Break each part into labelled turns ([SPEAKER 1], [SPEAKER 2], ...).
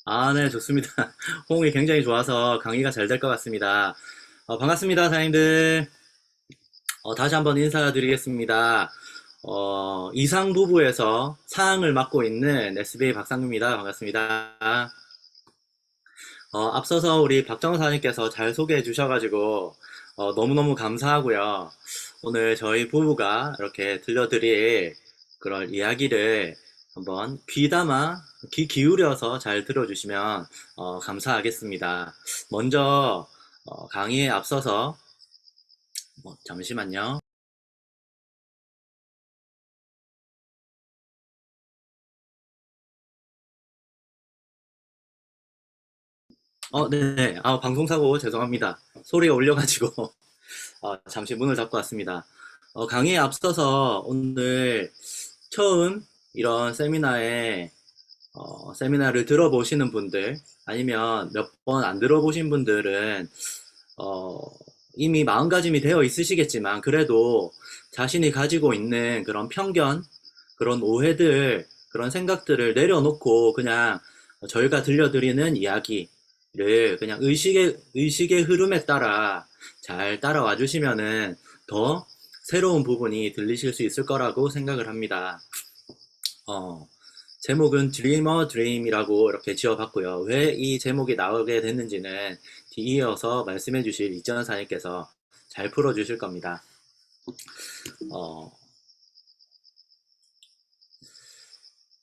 [SPEAKER 1] 아, 네, 좋습니다. 호응이 굉장히 좋아서 강의가 잘 될 것 같습니다. 반갑습니다, 사장님들. 다시 한번 인사드리겠습니다. 이상 부부에서 사항을 맡고 있는 SBA 박상규입니다. 반갑습니다. 앞서서 우리 박정호 사장님께서 잘 소개해 주셔가지고, 너무너무 감사하고요. 오늘 저희 부부가 이렇게 들려드릴 그런 이야기를 한번 귀담아, 귀 기울여서 잘 들어주시면, 감사하겠습니다. 먼저, 강의에 앞서서, 잠시만요. 네. 방송사고 죄송합니다. 소리가 울려가지고, 잠시 문을 닫고 왔습니다. 강의에 앞서서 오늘 처음 이런 세미나를 들어보시는 분들, 아니면 몇 번 안 들어보신 분들은, 어, 이미 마음가짐이 되어 있으시겠지만, 그래도 자신이 가지고 있는 그런 편견, 그런 오해들, 그런 생각들을 내려놓고 그냥 저희가 들려드리는 이야기를 그냥 의식의 흐름에 따라 잘 따라와 주시면은 더 새로운 부분이 들리실 수 있을 거라고 생각을 합니다. 제목은 드리머 드림이라고 이렇게 지어봤고요. 왜 이 제목이 나오게 됐는지는 뒤이어서 말씀해 주실 이전 사님께서 잘 풀어주실 겁니다. 어,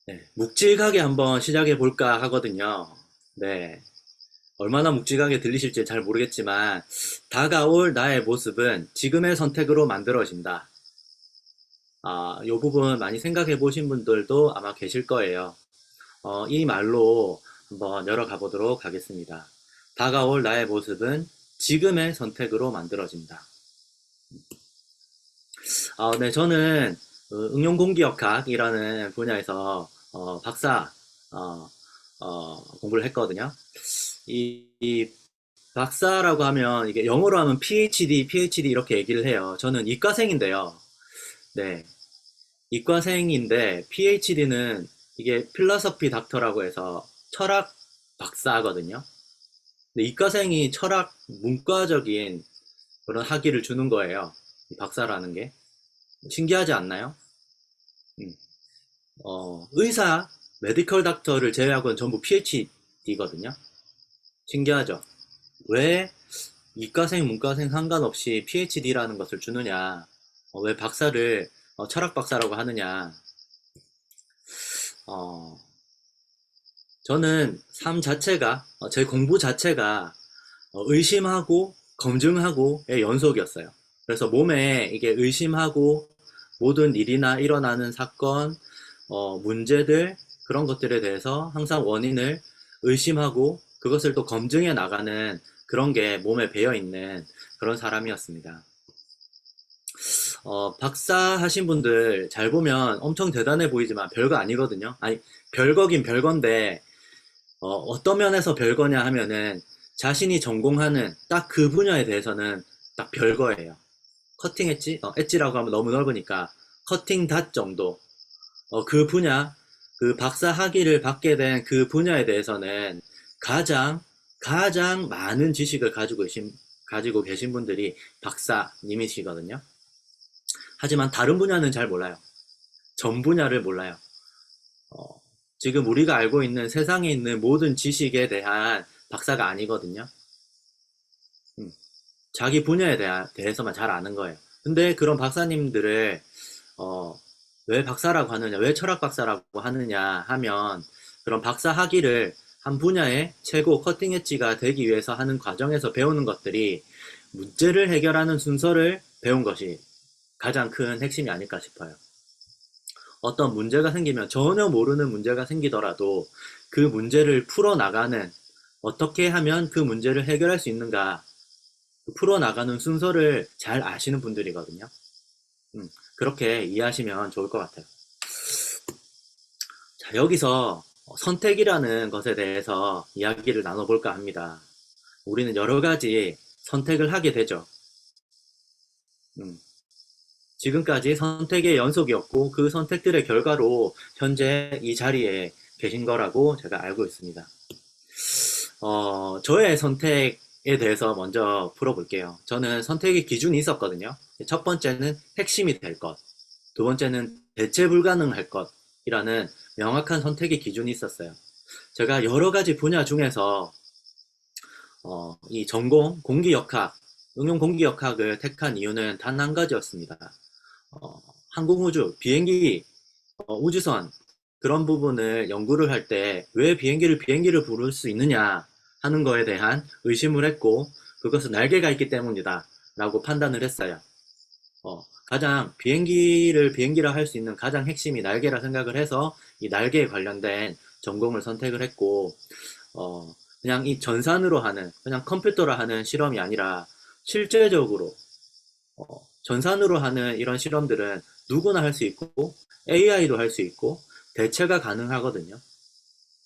[SPEAKER 1] 네, 묵직하게 한번 시작해 볼까 하거든요. 네, 얼마나 묵직하게 들리실지 잘 모르겠지만, 다가올 나의 모습은 지금의 선택으로 만들어진다. 이 부분 많이 생각해 보신 분들도 아마 계실 거예요. 이 말로 한번 열어가 보도록 하겠습니다. 다가올 나의 모습은 지금의 선택으로 만들어진다. 네, 저는 응용공기역학이라는 분야에서 박사 공부를 했거든요. 이 박사라고 하면 이게 영어로 하면 PhD 이렇게 얘기를 해요. 저는 이과생인데요. 네, 이과생인데 PhD는 이게 필라서피 닥터라고 해서 철학 박사거든요. 근데 이과생이 철학 문과적인 그런 학위를 주는 거예요. 이 박사라는 게. 신기하지 않나요? 음. 의사, 메디컬 닥터를 제외하고는 전부 PhD거든요. 신기하죠? 왜 이과생, 문과생 상관없이 PhD라는 것을 주느냐? 왜 박사를 철학 박사라고 하느냐? 어, 저는 삶 자체가, 제 공부 자체가 의심하고 검증하고의 연속이었어요. 그래서 몸에 이게 의심하고 모든 일이나 일어나는 사건, 문제들, 그런 것들에 대해서 항상 원인을 의심하고 그것을 또 검증해 나가는 그런 게 몸에 배어 있는 그런 사람이었습니다. 박사 하신 분들 잘 보면 엄청 대단해 보이지만 별거 아니거든요. 아니, 별거긴 별건데, 어떤 면에서 별거냐 하면은 자신이 전공하는 딱 그 분야에 대해서는 딱 별거예요. 커팅 엣지? 엣지라고 하면 너무 넓으니까 커팅 닷 정도. 그 분야, 그 박사 학위를 받게 된 그 분야에 대해서는 가장, 가장 많은 지식을 가지고 계신 분들이 박사님이시거든요. 하지만 다른 분야는 잘 몰라요. 전 분야를 몰라요. 어, 지금 우리가 알고 있는 세상에 있는 모든 지식에 대한 박사가 아니거든요. 음, 자기 분야에 대해서만 잘 아는 거예요. 근데 그런 박사님들을 어, 왜 박사라고 하느냐, 왜 철학 박사라고 하느냐 하면 그런 박사 학위를 한 분야의 최고 커팅 엣지가 되기 위해서 하는 과정에서 배우는 것들이 문제를 해결하는 순서를 배운 것이 가장 큰 핵심이 아닐까 싶어요. 어떤 문제가 생기면 전혀 모르는 문제가 생기더라도 그 문제를 풀어나가는 어떻게 하면 그 문제를 해결할 수 있는가 풀어나가는 순서를 잘 아시는 분들이거든요. 그렇게 이해하시면 좋을 것 같아요. 자, 여기서 선택이라는 것에 대해서 이야기를 나눠볼까 합니다. 우리는 여러 가지 선택을 하게 되죠. 음, 지금까지 선택의 연속이었고 그 선택들의 결과로 현재 이 자리에 계신 거라고 제가 알고 있습니다. 저의 선택에 대해서 먼저 풀어볼게요. 저는 선택의 기준이 있었거든요. 첫 번째는 핵심이 될 것, 두 번째는 대체 불가능할 것이라는 명확한 선택의 기준이 있었어요. 제가 여러 가지 분야 중에서 이 전공 공기역학, 응용 공기역학을 택한 이유는 단 한 가지였습니다. 항공우주, 비행기, 우주선 그런 부분을 연구를 할 때 왜 비행기를 부를 수 있느냐 하는 거에 대한 의심을 했고, 그것은 날개가 있기 때문이다 라고 판단을 했어요. 가장 비행기라 할 수 있는 가장 핵심이 날개라 생각을 해서 이 날개에 관련된 전공을 선택을 했고, 그냥 이 전산으로 하는, 그냥 컴퓨터로 하는 실험이 아니라 실제적으로 전산으로 하는 이런 실험들은 누구나 할 수 있고 AI도 할 수 있고 대체가 가능하거든요.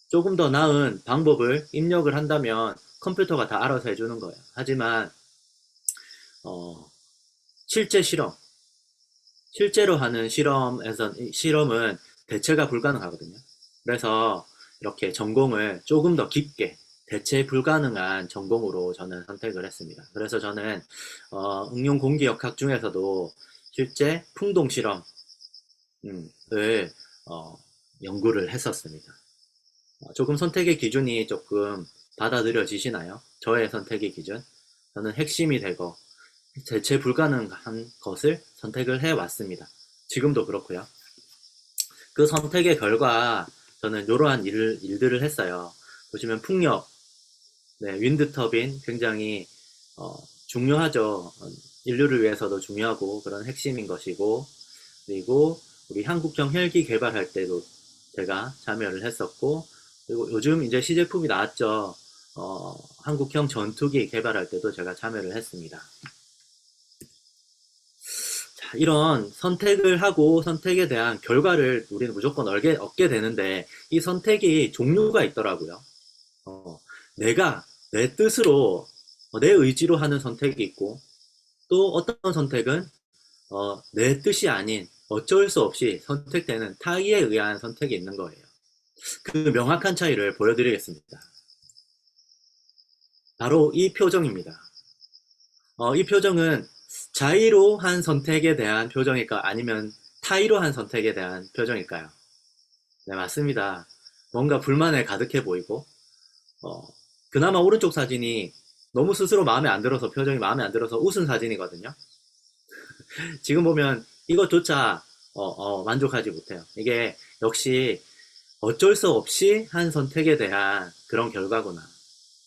[SPEAKER 1] 조금 더 나은 방법을 입력을 한다면 컴퓨터가 다 알아서 해주는 거예요. 하지만 실제 실제로 하는 실험은 대체가 불가능하거든요. 그래서 이렇게 전공을 조금 더 깊게 대체 불가능한 전공으로 저는 선택을 했습니다. 그래서 저는 응용 공기역학 중에서도 실제 풍동 실험을 연구를 했었습니다. 조금 선택의 기준이 조금 받아들여지시나요? 저의 선택의 기준. 저는 핵심이 되고 대체 불가능한 것을 선택을 해왔습니다. 지금도 그렇고요. 그 선택의 결과 저는 이러한 일들을 했어요. 보시면 풍력, 네, 윈드 터빈 굉장히 중요하죠. 인류를 위해서도 중요하고 그런 핵심인 것이고, 그리고 우리 한국형 헬기 개발할 때도 제가 참여를 했었고, 그리고 요즘 이제 시제품이 나왔죠. 한국형 전투기 개발할 때도 제가 참여를 했습니다. 자, 이런 선택을 하고 선택에 대한 결과를 우리는 무조건 얻게 되는데, 이 선택이 종류가 있더라고요. 내가 내 뜻으로, 내 의지로 하는 선택이 있고, 또 어떤 선택은 내 뜻이 아닌 어쩔 수 없이 선택되는 타의에 의한 선택이 있는 거예요. 그 명확한 차이를 보여드리겠습니다. 바로 이 표정입니다. 이 표정은 자의로 한 선택에 대한 표정일까, 아니면 타의로 한 선택에 대한 표정일까요? 네, 맞습니다. 뭔가 불만에 가득해 보이고, 그나마 오른쪽 사진이 너무 스스로 마음에 안 들어서, 표정이 마음에 안 들어서 웃은 사진이거든요. 지금 보면 이것조차 만족하지 못해요. 이게 역시 어쩔 수 없이 한 선택에 대한 그런 결과구나,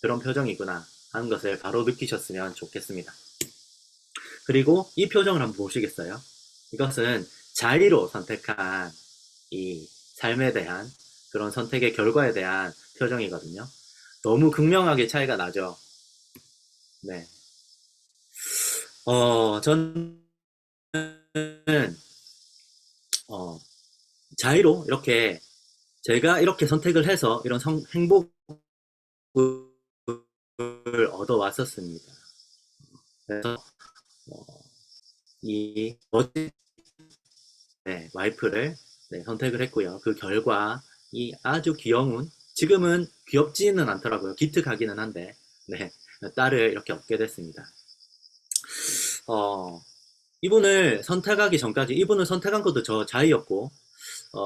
[SPEAKER 1] 그런 표정이구나 하는 것을 바로 느끼셨으면 좋겠습니다. 그리고 이 표정을 한번 보시겠어요? 이것은 자의로 선택한 이 삶에 대한 그런 선택의 결과에 대한 표정이거든요. 너무 극명하게 차이가 나죠. 네. 저는 자의로 이렇게 제가 이렇게 선택을 해서 이런 행복을 얻어왔었습니다. 그래서 이 멋진 와이프를 선택을 했고요. 그 결과 이 아주 귀여운, 지금은 귀엽지는 않더라고요. 기특하기는 한데, 네, 딸을 이렇게 얻게 됐습니다. 이분을 선택하기 전까지, 이분을 선택한 것도 저 자의였고,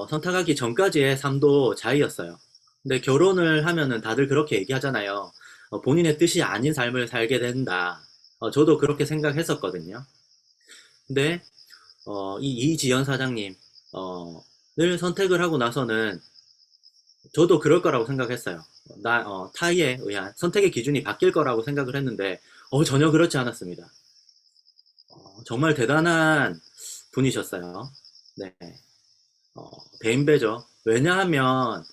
[SPEAKER 1] 선택하기 전까지의 삶도 자의였어요. 근데 결혼을 하면은 다들 그렇게 얘기하잖아요. 본인의 뜻이 아닌 삶을 살게 된다. 저도 그렇게 생각했었거든요. 근데 이지연 사장님 을 선택을 하고 나서는 저도 그럴 거라고 생각했어요. 타의에 의한 선택의 기준이 바뀔 거라고 생각을 했는데 전혀 그렇지 않았습니다. 정말 대단한 분이셨어요. 네, 대인배죠. 왜냐하면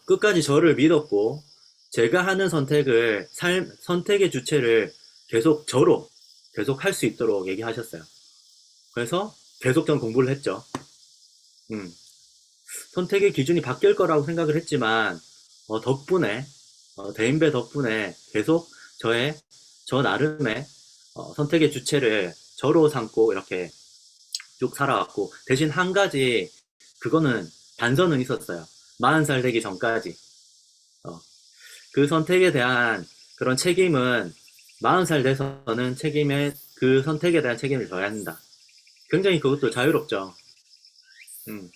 [SPEAKER 1] 끝까지 저를 믿었고, 제가 하는 선택의 주체를 계속 저로 계속 할 수 있도록 얘기하셨어요. 그래서 계속 전 공부를 했죠. 선택의 기준이 바뀔 거라고 생각을 했지만, 덕분에, 대인배 덕분에 계속 저 나름의 선택의 주체를 저로 삼고 이렇게 쭉 살아왔고, 대신 한 가지, 그거는 단서는 있었어요. 40살 되기 전까지. 그 선택에 대한 그런 책임은 40살 돼서는 그 선택에 대한 책임을 져야 한다. 굉장히 그것도 자유롭죠. 음,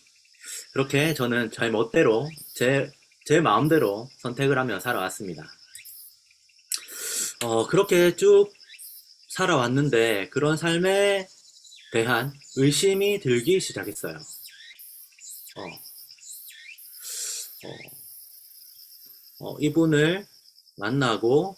[SPEAKER 1] 그렇게 저는 제 멋대로, 제 마음대로 선택을 하며 살아왔습니다. 그렇게 쭉 살아왔는데 그런 삶에 대한 의심이 들기 시작했어요. 어, 이분을 만나고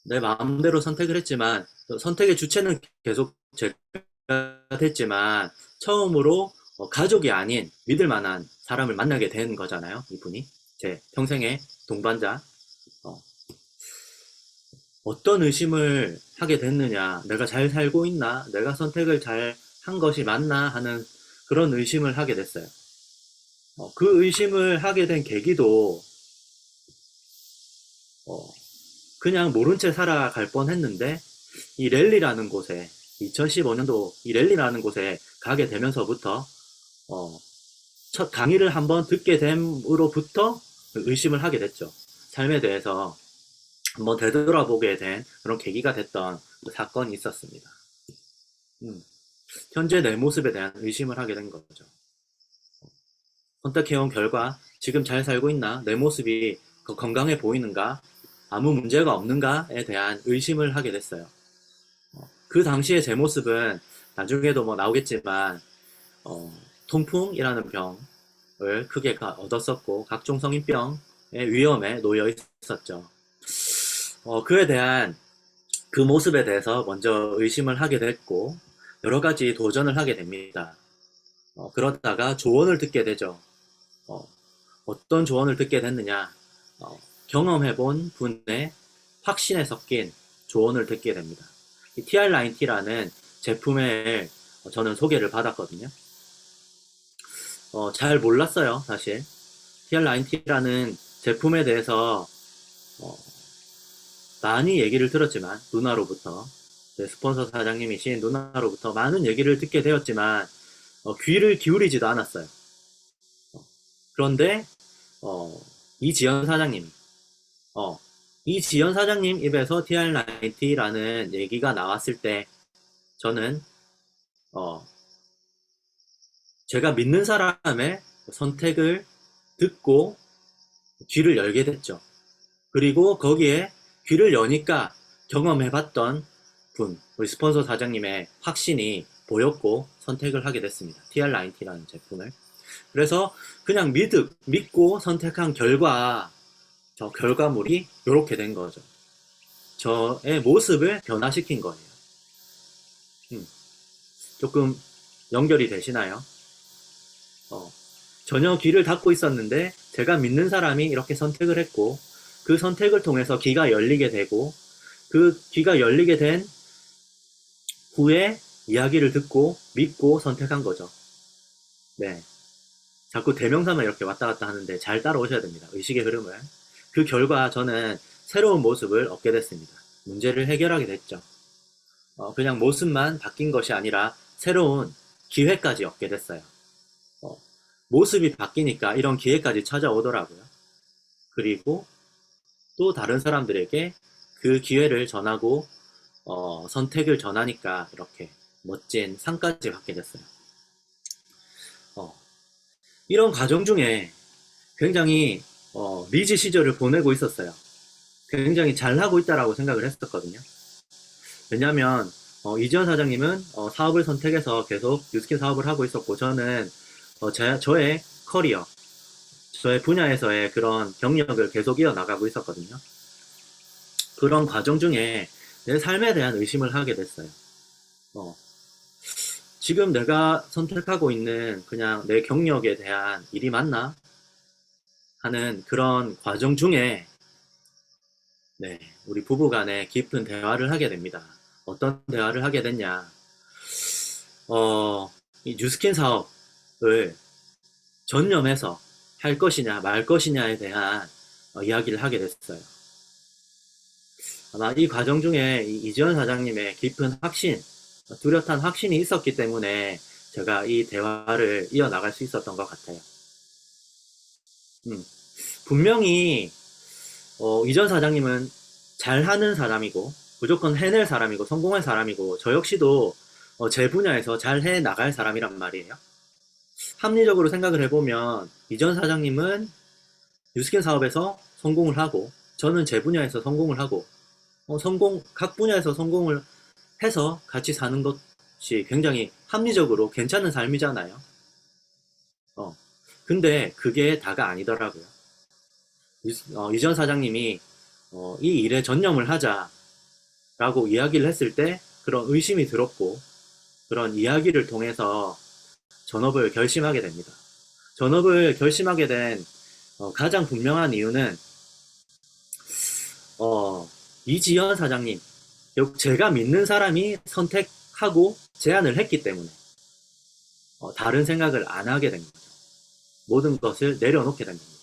[SPEAKER 1] 내 마음대로 선택을 했지만 선택의 주체는 계속 제가 됐지만 처음으로 가족이 아닌 믿을 만한 사람을 만나게 된 거잖아요. 이분이 제 평생의 동반자. 어떤 의심을 하게 됐느냐, 내가 잘 살고 있나, 내가 선택을 잘 한 것이 맞나 하는 그런 의심을 하게 됐어요. 그 의심을 하게 된 계기도 그냥 모른 채 살아갈 뻔했는데 이 랠리라는 곳에 2015년도 이 랠리라는 곳에 가게 되면서부터 첫 강의를 한번 듣게 됨으로부터 의심을 하게 됐죠. 삶에 대해서 한번 되돌아보게 된 그런 계기가 됐던 그 사건이 있었습니다. 현재 내 모습에 대한 의심을 하게 된 거죠. 선택해온 결과 지금 잘 살고 있나? 내 모습이 건강해 보이는가? 아무 문제가 없는가에 대한 의심을 하게 됐어요. 그 당시에 제 모습은 나중에도 뭐 나오겠지만 통풍이라는 병을 크게 얻었었고 각종 성인병의 위험에 놓여 있었죠. 그에 대한 그 모습에 대해서 먼저 의심을 하게 됐고 여러 가지 도전을 하게 됩니다. 그러다가 조언을 듣게 되죠. 어떤 조언을 듣게 됐느냐? 경험해본 분의 확신에 섞인 조언을 듣게 됩니다. 이 TR9T라는 제품을 저는 소개를 받았거든요. 잘 몰랐어요, 사실. TR9T라는 제품에 대해서 많이 얘기를 들었지만 누나로부터 스폰서 사장님이신 누나로부터 많은 얘기를 듣게 되었지만 귀를 기울이지도 않았어요. 그런데 이지연 사장님이 이지연 사장님 입에서 TR90라는 얘기가 나왔을 때 저는 제가 믿는 사람의 선택을 듣고 귀를 열게 됐죠. 그리고 거기에 귀를 여니까 경험해봤던 분, 우리 스폰서 사장님의 확신이 보였고 선택을 하게 됐습니다. TR90라는 제품을. 그래서 그냥 믿고 선택한 저 결과물이 이렇게 된 거죠. 저의 모습을 변화시킨 거예요. 조금 연결이 되시나요? 전혀 귀를 닫고 있었는데 제가 믿는 사람이 이렇게 선택을 했고 그 선택을 통해서 귀가 열리게 되고 그 귀가 열리게 된 후에 이야기를 듣고 믿고 선택한 거죠. 네. 자꾸 대명사만 이렇게 왔다 갔다 하는데 잘 따라오셔야 됩니다. 의식의 흐름을. 그 결과 저는 새로운 모습을 얻게 됐습니다. 문제를 해결하게 됐죠. 그냥 모습만 바뀐 것이 아니라 새로운 기회까지 얻게 됐어요. 모습이 바뀌니까 이런 기회까지 찾아오더라고요. 그리고 또 다른 사람들에게 그 기회를 전하고 선택을 전하니까 이렇게 멋진 상까지 받게 됐어요. 이런 과정 중에 굉장히 리즈 시절을 보내고 있었어요. 굉장히 잘하고 있다라고 생각을 했었거든요. 왜냐하면 이지연 사장님은 사업을 선택해서 계속 뉴스킨 사업을 하고 있었고 저는 저의 커리어, 저의 분야에서의 그런 경력을 계속 이어나가고 있었거든요. 그런 과정 중에 내 삶에 대한 의심을 하게 됐어요. 지금 내가 선택하고 있는 그냥 내 경력에 대한 일이 맞나? 하는 그런 과정 중에 네, 우리 부부간에 깊은 대화를 하게 됩니다. 어떤 대화를 하게 됐냐? 이 뉴스킨 사업을 전념해서 할 것이냐 말 것이냐에 대한 이야기를 하게 됐어요. 아마 이 과정 중에 이지연 사장님의 깊은 확신, 뚜렷한 확신이 있었기 때문에 제가 이 대화를 이어나갈 수 있었던 것 같아요. 음, 분명히 이전 사장님은 잘하는 사람이고 무조건 해낼 사람이고 성공할 사람이고 저 역시도 제 분야에서 잘 해 나갈 사람이란 말이에요. 합리적으로 생각을 해보면 이전 사장님은 뉴스킨 사업에서 성공을 하고 저는 제 분야에서 성공을 하고 각 분야에서 성공을 해서 같이 사는 것이 굉장히 합리적으로 괜찮은 삶이잖아요. 어, 근데 그게 다가 아니더라고요. 이전 사장님이 이 일에 전념을 하자라고 이야기를 했을 때 그런 의심이 들었고 그런 이야기를 통해서 전업을 결심하게 됩니다. 전업을 결심하게 된 가장 분명한 이유는 이지연 사장님, 제가 믿는 사람이 선택하고 제안을 했기 때문에 다른 생각을 안 하게 된 거죠. 모든 것을 내려놓게 된 겁니다.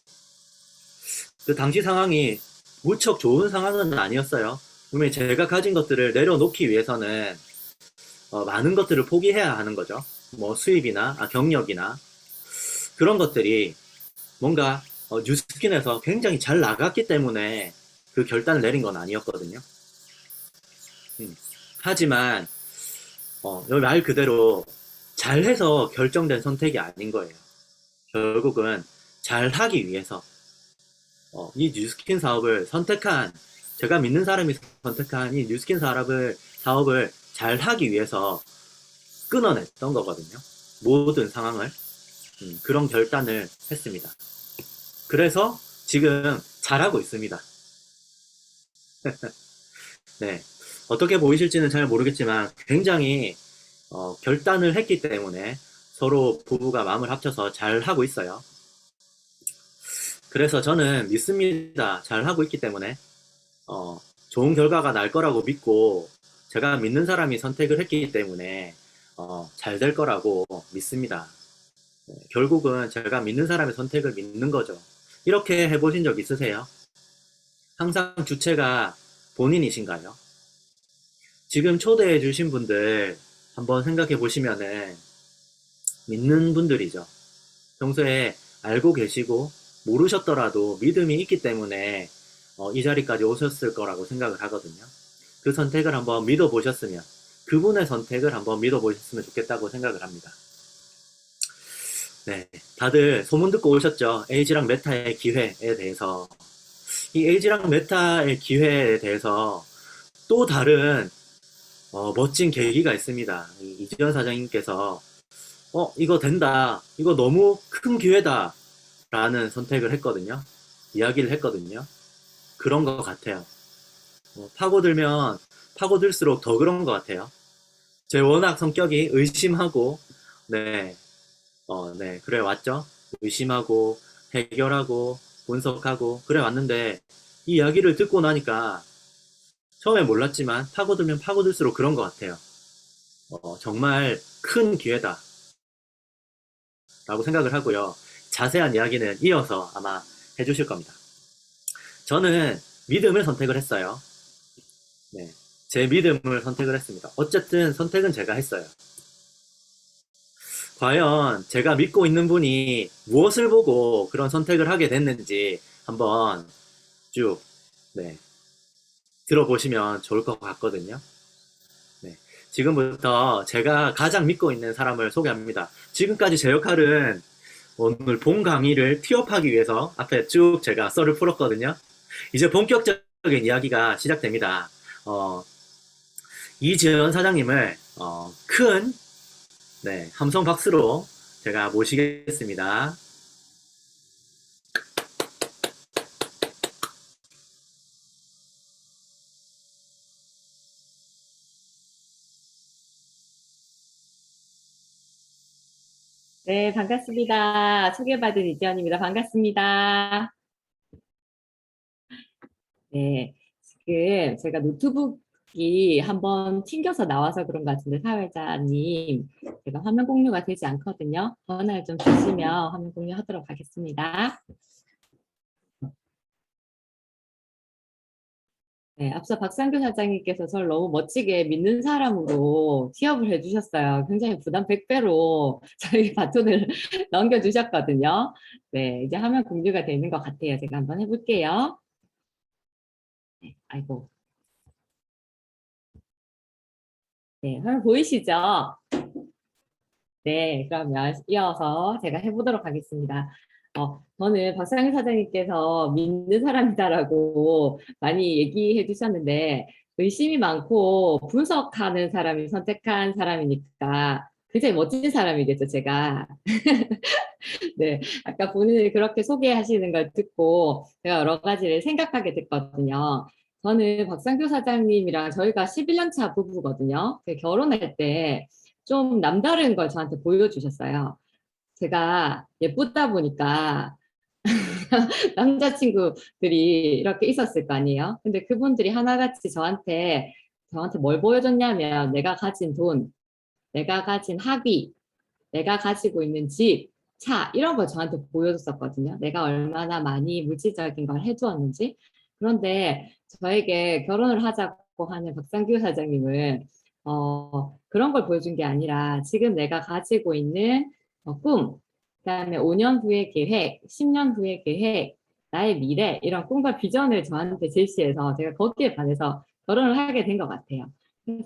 [SPEAKER 1] 그 당시 상황이 무척 좋은 상황은 아니었어요. 분명히 제가 가진 것들을 내려놓기 위해서는 많은 것들을 포기해야 하는 거죠. 뭐 수입이나 경력이나 그런 것들이 뭔가 뉴스킨에서 굉장히 잘 나갔기 때문에 그 결단을 내린 건 아니었거든요. 하지만 말 그대로 잘해서 결정된 선택이 아닌 거예요. 결국은 잘하기 위해서 이 뉴스킨 사업을 선택한 제가 믿는 사람이 선택한 이 뉴스킨 사업을 잘하기 위해서 끊어냈던 거거든요. 모든 상황을 그런 결단을 했습니다. 그래서 지금 잘하고 있습니다. 네. 어떻게 보이실지는 잘 모르겠지만 굉장히 결단을 했기 때문에 서로 부부가 마음을 합쳐서 잘 하고 있어요. 그래서 저는 믿습니다. 잘 하고 있기 때문에 좋은 결과가 날 거라고 믿고 제가 믿는 사람이 선택을 했기 때문에 잘 될 거라고 믿습니다. 네, 결국은 제가 믿는 사람의 선택을 믿는 거죠. 이렇게 해보신 적 있으세요? 항상 주체가 본인이신가요? 지금 초대해 주신 분들 한번 생각해 보시면은 믿는 분들이죠. 평소에 알고 계시고 모르셨더라도 믿음이 있기 때문에 이 자리까지 오셨을 거라고 생각을 하거든요. 그 선택을 한번 믿어보셨으면 그분의 선택을 한번 믿어보셨으면 좋겠다고 생각을 합니다. 네, 다들 소문 듣고 오셨죠? 에이지랑 메타의 기회에 대해서. 이 에이지랑 메타의 기회에 대해서 또 다른 멋진 계기가 있습니다. 이지연 사장님께서 이거 된다. 이거 너무 큰 기회다. 라는 선택을 했거든요. 이야기를 했거든요. 그런 것 같아요. 파고들면 파고들수록 더 그런 것 같아요. 제 워낙 성격이 의심하고, 네, 네, 그래 왔죠. 의심하고, 해결하고, 분석하고, 그래 왔는데, 이 이야기를 듣고 나니까, 처음에 몰랐지만, 파고들면 파고들수록 그런 것 같아요. 정말 큰 기회다. 라고 생각을 하고요. 자세한 이야기는 이어서 아마 해주실 겁니다. 저는 믿음을 선택을 했어요. 네, 제 믿음을 선택을 했습니다. 어쨌든 선택은 제가 했어요. 과연 제가 믿고 있는 분이 무엇을 보고 그런 선택을 하게 됐는지 한번 쭉 네, 들어보시면 좋을 것 같거든요. 네, 지금부터 제가 가장 믿고 있는 사람을 소개합니다. 지금까지 제 역할은 오늘 본 강의를 티업하기 위해서 앞에 쭉 제가 썰을 풀었거든요. 이제 본격적인 이야기가 시작됩니다. 이지연 사장님을 큰 네, 함성 박수로 제가 모시겠습니다.
[SPEAKER 2] 네, 반갑습니다. 소개받은 이지연입니다. 반갑습니다. 네, 지금 제가 노트북이 한번 튕겨서 나와서 그런 것 같은데, 사회자님, 제가 화면 공유가 되지 않거든요. 전화를 좀 주시면 화면 공유하도록 하겠습니다. 네, 앞서 박상규 사장님께서 저를 너무 멋지게 믿는 사람으로 취업을 해주셨어요. 굉장히 부담 100배로 저희 바톤을 넘겨주셨거든요. 네, 이제 화면 공유가 되는 것 같아요. 제가 한번 해볼게요. 네, 아이고. 네, 화면 보이시죠? 네, 그러면 이어서 제가 해보도록 하겠습니다. 저는 박상희 사장님께서 믿는 사람이다라고 많이 얘기해 주셨는데, 의심이 많고 분석하는 사람이 선택한 사람이니까 굉장히 멋진 사람이겠죠, 제가. 네, 아까 본인이 그렇게 소개하시는 걸 듣고 제가 여러 가지를 생각하게 됐거든요. 저는 박상규 사장님이랑 저희가 11년 차 부부거든요. 결혼할 때 좀 남다른 걸 저한테 보여주셨어요. 제가 예쁘다 보니까 남자친구들이 이렇게 있었을 거 아니에요. 근데 그분들이 하나같이 저한테 뭘 보여줬냐면 내가 가진 돈, 내가 가진 학위, 내가 가지고 있는 집, 차 이런 걸 저한테 보여줬었거든요. 내가 얼마나 많이 물질적인 걸 해주었는지. 그런데 저에게 결혼을 하자고 하는 박상규 사장님은 그런 걸 보여준 게 아니라 지금 내가 가지고 있는 꿈, 그다음에 5년 후의 계획, 10년 후의 계획, 나의 미래 이런 꿈과 비전을 저한테 제시해서 제가 거기에 반해서 결혼을 하게 된 것 같아요.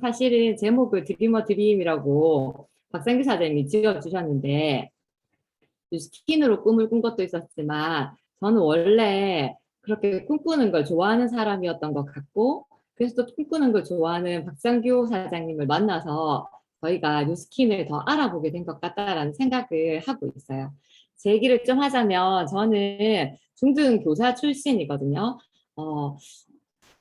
[SPEAKER 2] 사실은 제목을 드리머 드림이라고 박상규 사장님이 지어주셨는데 스킨으로 꿈을 꾼 것도 있었지만 저는 원래 그렇게 꿈꾸는 걸 좋아하는 사람이었던 것 같고 그래서 또 꿈꾸는 걸 좋아하는 박상규 사장님을 만나서 저희가 뉴스킨을 더 알아보게 된 것 같다라는 생각을 하고 있어요. 제 얘기를 좀 하자면 저는 중등교사 출신이거든요. 어,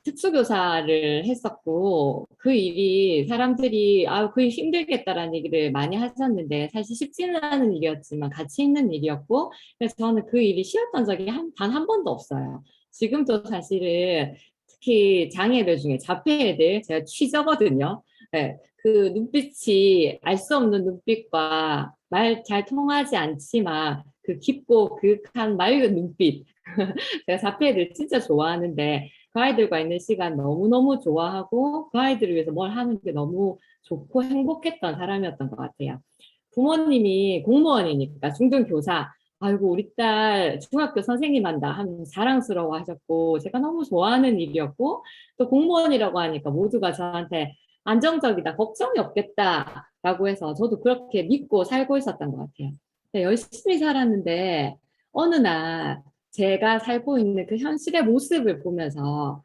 [SPEAKER 2] 특수교사를 했었고 그 일이 사람들이 그 일 힘들겠다라는 얘기를 많이 하셨는데 사실 쉽지는 않은 일이었지만 가치 있는 일이었고 그래서 저는 그 일이 쉬웠던 적이 단 한 번도 없어요. 지금도 사실은 특히 장애들 중에 자폐애들 제가 취저거든요. 네, 그 눈빛이 알 수 없는 눈빛과 말 잘 통하지 않지만 그 깊고 그윽한 맑은 눈빛 제가 자폐애들 진짜 좋아하는데 그 아이들과 있는 시간 너무너무 좋아하고 그 아이들을 위해서 뭘 하는 게 너무 좋고 행복했던 사람이었던 것 같아요. 부모님이 공무원이니까 중등교사 아이고 우리 딸 중학교 선생님 한다 하면 자랑스러워 하셨고 제가 너무 좋아하는 일이었고 또 공무원이라고 하니까 모두가 저한테 안정적이다 걱정이 없겠다라고 해서 저도 그렇게 믿고 살고 있었던 것 같아요. 열심히 살았는데 어느 날 제가 살고 있는 그 현실의 모습을 보면서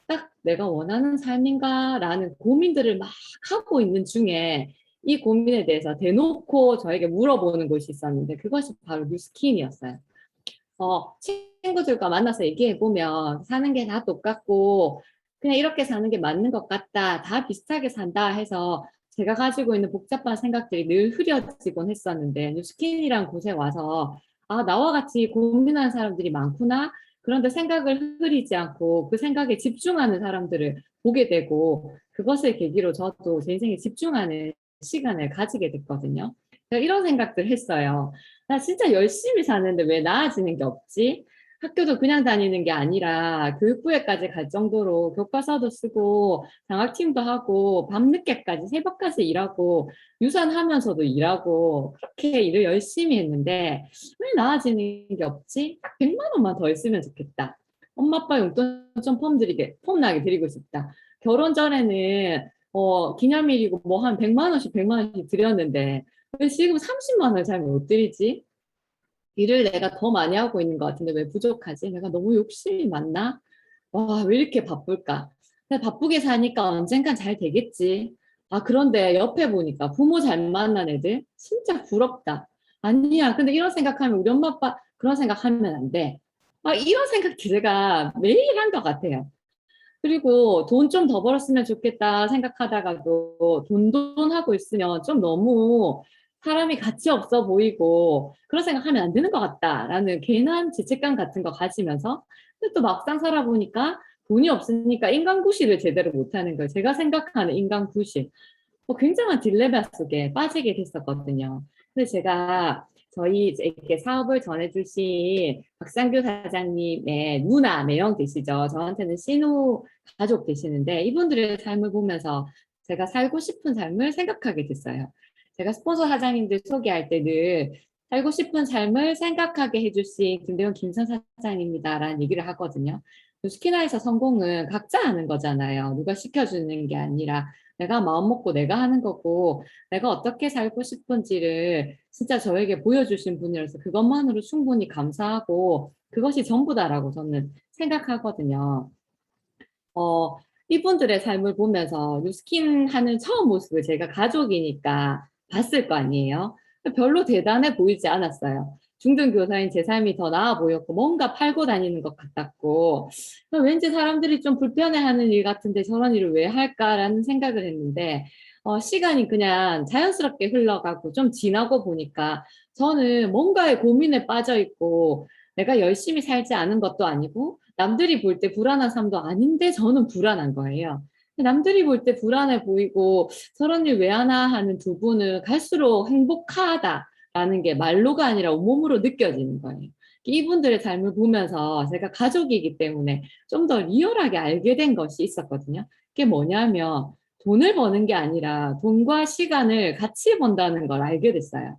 [SPEAKER 2] 딱 내가 원하는 삶인가라는 고민들을 막 하고 있는 중에 이 고민에 대해서 대놓고 저에게 물어보는 곳이 있었는데 그것이 바로 뉴스킨이었어요. 친구들과 만나서 얘기해보면 사는 게 다 똑같고 그냥 이렇게 사는 게 맞는 것 같다. 다 비슷하게 산다 해서 제가 가지고 있는 복잡한 생각들이 늘 흐려지곤 했었는데 뉴스킨이란 곳에 와서 나와 같이 고민하는 사람들이 많구나. 그런데 생각을 흐리지 않고 그 생각에 집중하는 사람들을 보게 되고 그것을 계기로 저도 제 인생에 집중하는 시간을 가지게 됐거든요. 제가 이런 생각들 했어요. 나 진짜 열심히 사는데 왜 나아지는 게 없지? 학교도 그냥 다니는 게 아니라 교육부에까지 갈 정도로 교과서도 쓰고 장학팀도 하고 밤늦게까지 새벽까지 일하고 유산하면서도 일하고 그렇게 일을 열심히 했는데 왜 나아지는 게 없지? 100만 원만 더 있으면 좋겠다. 엄마 아빠 용돈 좀 폼나게 드리고 싶다. 결혼 전에는 기념일이고 뭐 한 100만 원씩 드렸는데 왜 지금 30만 원을 잘 못 드리지? 일을 내가 더 많이 하고 있는 것 같은데 왜 부족하지? 내가 너무 욕심이 많나? 와, 왜 이렇게 바쁠까? 근데 바쁘게 사니까 언젠간 잘 되겠지. 그런데 옆에 보니까 부모 잘 만난 애들 진짜 부럽다. 아니야. 근데 이런 생각하면 우리 엄마 아빠 그런 생각하면 안 돼. 이런 생각 제가 매일 한 것 같아요. 그리고 돈 좀 더 벌었으면 좋겠다 생각하다가도 돈 하고 있으면 좀 너무 사람이 가치 없어 보이고 그런 생각하면 안 되는 것 같다라는 괜한 죄책감 같은 거 가지면서 근데 또 막상 살아보니까 돈이 없으니까 인간구실을 제대로 못하는 거예요. 제가 생각하는 인간구실. 굉장한 딜레마 속에 빠지게 됐었거든요. 근데 제가 저희 이렇게 사업을 전해주신 박상규 사장님의 누나 매형 되시죠. 저한테는 신우 가족 되시는데 이분들의 삶을 보면서 제가 살고 싶은 삶을 생각하게 됐어요. 제가 스폰서 사장님들 소개할 때 늘 살고 싶은 삶을 생각하게 해주신 김대원 김선 사장입니다라는 얘기를 하거든요. 스키나에서 성공은 각자 하는 거잖아요. 누가 시켜주는 게 아니라 내가 마음 먹고 내가 하는 거고 내가 어떻게 살고 싶은지를 진짜 저에게 보여주신 분이라서 그것만으로 충분히 감사하고 그것이 전부다라고 저는 생각하거든요. 어, 이분들의 삶을 보면서 뉴스킨 하는 처음 모습을 제가 가족이니까 봤을 거 아니에요. 별로 대단해 보이지 않았어요. 중등교사인 제 삶이 더 나아 보였고 뭔가 팔고 다니는 것 같았고 왠지 사람들이 좀 불편해하는 일 같은데 저런 일을 왜 할까라는 생각을 했는데 시간이 그냥 자연스럽게 흘러가고 좀 지나고 보니까 저는 뭔가의 고민에 빠져 있고 내가 열심히 살지 않은 것도 아니고 남들이 볼 때 불안한 삶도 아닌데 저는 불안한 거예요. 남들이 볼 때 불안해 보이고 저런 일 왜 하나 하는 두 분은 갈수록 행복하다라는 게 말로가 아니라 온몸으로 느껴지는 거예요. 이분들의 삶을 보면서 제가 가족이기 때문에 좀 더 리얼하게 알게 된 것이 있었거든요. 그게 뭐냐면 돈을 버는 게 아니라 돈과 시간을 같이 번다는 걸 알게 됐어요.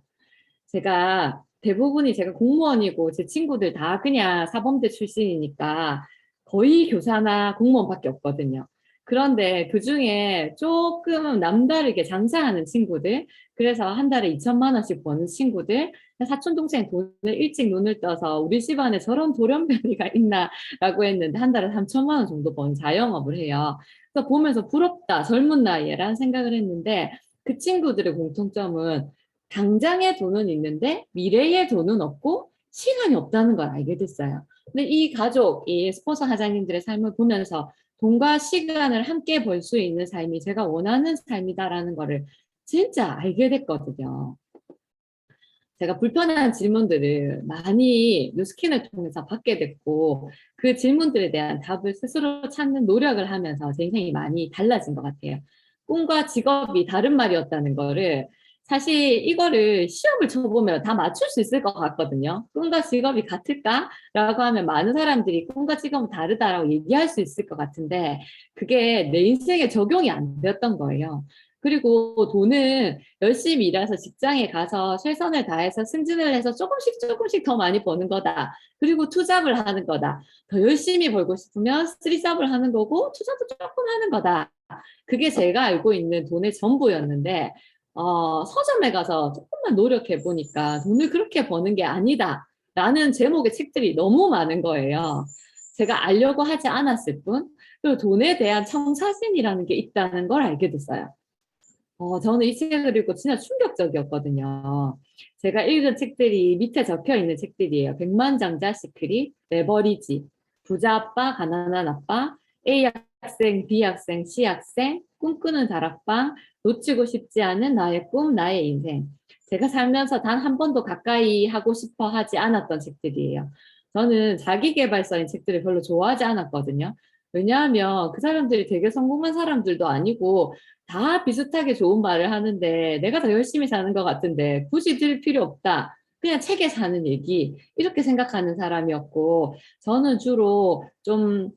[SPEAKER 2] 제가 대부분이 제가 공무원이고 제 친구들 다 그냥 사범대 출신이니까 거의 교사나 공무원밖에 없거든요. 그런데 그중에 조금 남다르게 장사하는 친구들, 그래서 한 달에 2천만 원씩 버는 친구들, 사촌 동생 돈을 일찍 눈을 떠서 우리 집안에 저런 돌연변이가 있나라고 했는데 한 달에 3천만 원 정도 버는 자영업을 해요. 그래서 보면서 부럽다, 젊은 나이에라는 생각을 했는데 그 친구들의 공통점은 당장의 돈은 있는데 미래의 돈은 없고 시간이 없다는 걸 알게 됐어요. 근데 이 가족, 이 스폰서 사장님들의 삶을 보면서 돈과 시간을 함께 벌 수 있는 삶이 제가 원하는 삶이다라는 거를 진짜 알게 됐거든요. 제가 불편한 질문들을 많이 뉴스킨을 통해서 받게 됐고 그 질문들에 대한 답을 스스로 찾는 노력을 하면서 제 인생이 많이 달라진 것 같아요. 꿈과 직업이 다른 말이었다는 거를 사실 이거를 시험을 쳐보면 다 맞출 수 있을 것 같거든요. 꿈과 직업이 같을까? 라고 하면 많은 사람들이 꿈과 직업은 다르다라고 얘기할 수 있을 것 같은데 그게 내 인생에 적용이 안 되었던 거예요. 그리고 돈은 열심히 일해서 직장에 가서 최선을 다해서 승진을 해서 조금씩 조금씩 더 많이 버는 거다. 그리고 투잡을 하는 거다. 더 열심히 벌고 싶으면 쓰리잡을 하는 거고 투잡도 조금 하는 거다. 그게 제가 알고 있는 돈의 전부였는데 서점에 가서 조금만 노력해 보니까 돈을 그렇게 버는 게 아니다. 라는 제목의 책들이 너무 많은 거예요. 제가 알려고 하지 않았을 뿐, 그리고 돈에 대한 청사진이라는 게 있다는 걸 알게 됐어요. 저는 이 책을 읽고 진짜 충격적이었거든요. 제가 읽은 책들이 밑에 적혀 있는 책들이에요. 백만장자 시크릿, 레버리지, 부자 아빠, 가난한 아빠, A 학생, B 학생, C 학생, 꿈꾸는 다락방, 놓치고 싶지 않은 나의 꿈, 나의 인생. 제가 살면서 단 한 번도 가까이 하고 싶어 하지 않았던 책들이에요. 저는 자기계발서인 책들을 별로 좋아하지 않았거든요. 왜냐하면 그 사람들이 되게 성공한 사람들도 아니고 다 비슷하게 좋은 말을 하는데 내가 더 열심히 사는 것 같은데 굳이 들 필요 없다. 그냥 책에 사는 얘기 이렇게 생각하는 사람이었고 저는 주로 좀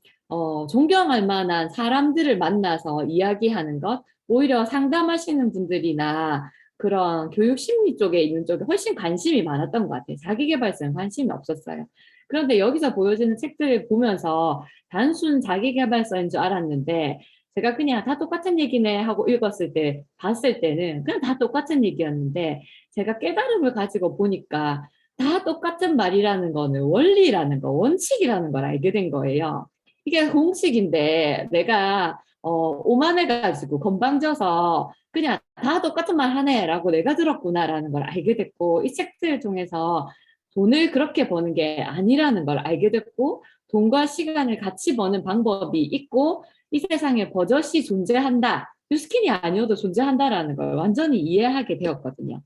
[SPEAKER 2] 존경할 만한 사람들을 만나서 이야기하는 것 오히려 상담하시는 분들이나 그런 교육 심리 쪽에 있는 쪽에 훨씬 관심이 많았던 것 같아요. 자기계발서는 관심이 없었어요. 그런데 여기서 보여지는 책들을 보면서 단순 자기계발서인 줄 알았는데 제가 그냥 다 똑같은 얘기네 하고 읽었을 때, 봤을 때는 그냥 다 똑같은 얘기였는데, 제가 깨달음을 가지고 보니까 다 똑같은 말이라는 거는 원리라는 거, 원칙이라는 걸 알게 된 거예요. 이게 공식인데 내가 오만해가지고 건방져서 그냥 다 똑같은 말 하네라고 내가 들었구나라는 걸 알게 됐고 이 책들을 통해서 돈을 그렇게 버는 게 아니라는 걸 알게 됐고 돈과 시간을 같이 버는 방법이 있고 이 세상에 버젓이 존재한다. 뉴스킨이 아니어도 존재한다라는 걸 완전히 이해하게 되었거든요.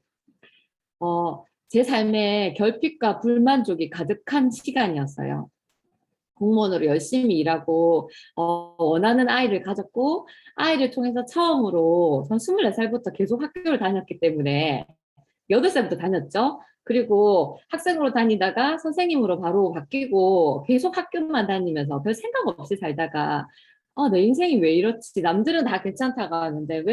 [SPEAKER 2] 제 삶에 결핍과 불만족이 가득한 시간이었어요. 공무원으로 열심히 일하고 원하는 아이를 가졌고 아이를 통해서 처음으로 전 24살부터 계속 학교를 다녔기 때문에 8살부터 다녔죠. 그리고 학생으로 다니다가 선생님으로 바로 바뀌고 계속 학교만 다니면서 별 생각 없이 살다가 내 인생이 왜 이렇지? 남들은 다 괜찮다고 하는데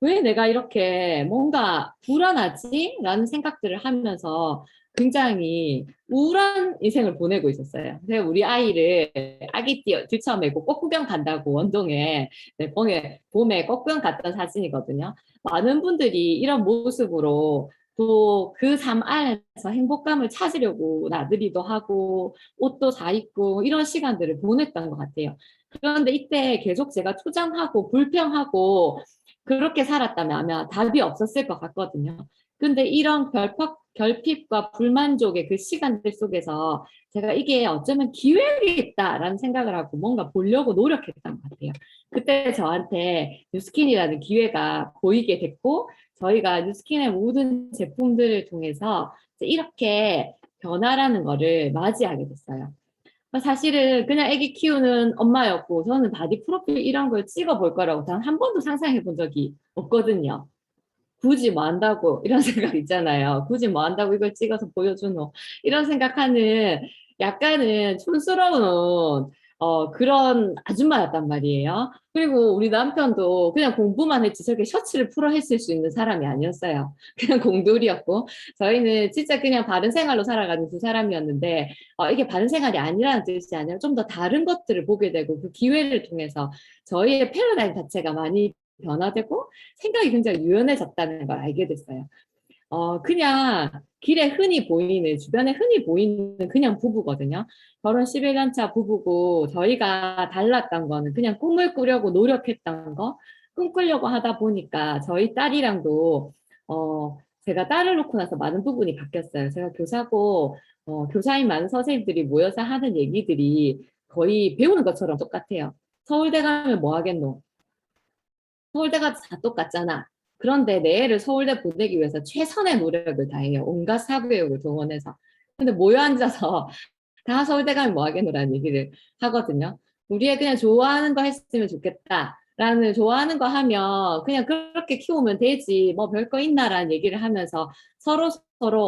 [SPEAKER 2] 왜 내가 이렇게 뭔가 불안하지? 라는 생각들을 하면서 굉장히 우울한 인생을 보내고 있었어요. 그래서 우리 아이를 아기 들쳐매고 꽃구경 간다고 원동에 네, 봄에 꽃구경 갔던 사진이거든요. 많은 분들이 이런 모습으로 또 그 삶 안에서 행복감을 찾으려고 나들이도 하고 옷도 사 입고 이런 시간들을 보냈던 것 같아요. 그런데 이때 계속 제가 투정하고 불평하고 그렇게 살았다면 아마 답이 없었을 것 같거든요. 근데 이런 결핍과 불만족의 그 시간들 속에서 제가 이게 어쩌면 기회겠다라는 생각을 하고 뭔가 보려고 노력했던 것 같아요. 그때 저한테 뉴스킨이라는 기회가 보이게 됐고 저희가 뉴스킨의 모든 제품들을 통해서 이렇게 변화라는 거를 맞이하게 됐어요. 사실은 그냥 아기 키우는 엄마였고 저는 바디 프로필 이런 걸 찍어 볼 거라고 단 한 번도 상상해 본 적이 없거든요. 굳이 뭐 한다고 이런 생각 있잖아요. 굳이 뭐 한다고 이걸 찍어서 보여주노 이런 생각하는 약간은 촌스러운 그런 아줌마였단 말이에요. 그리고 우리 남편도 그냥 공부만 했지 저렇게 셔츠를 풀어 했을 수 있는 사람이 아니었어요. 그냥 공돌이였고 저희는 진짜 그냥 바른 생활로 살아가는 두 사람이었는데 이게 바른 생활이 아니라는 뜻이 아니라 좀 더 다른 것들을 보게 되고 그 기회를 통해서 저희의 패러다임 자체가 많이 변화되고 생각이 굉장히 유연해졌다는 걸 알게 됐어요. 그냥 길에 흔히 보이는, 주변에 흔히 보이는 그냥 부부거든요. 결혼 11년 차 부부고, 저희가 달랐던 거는 그냥 꿈을 꾸려고 노력했던 거, 꿈꾸려고 하다 보니까 저희 딸이랑도, 제가 딸을 놓고 나서 많은 부분이 바뀌었어요. 제가 교사고, 교사인 많은 선생님들이 모여서 하는 얘기들이 거의 배우는 것처럼 똑같아요. 서울대 가면 뭐 하겠노? 서울대가 다 똑같잖아. 그런데 내 애를 서울대 보내기 위해서 최선의 노력을 다해요. 온갖 사교육을 동원해서. 근데 모여 앉아서 다 서울대 가면 뭐 하겠노라는 얘기를 하거든요. 우리 애 그냥 좋아하는 거 했으면 좋겠다. 라는 좋아하는 거 하면 그냥 그렇게 키우면 되지. 뭐 별 거 있나라는 얘기를 하면서 서로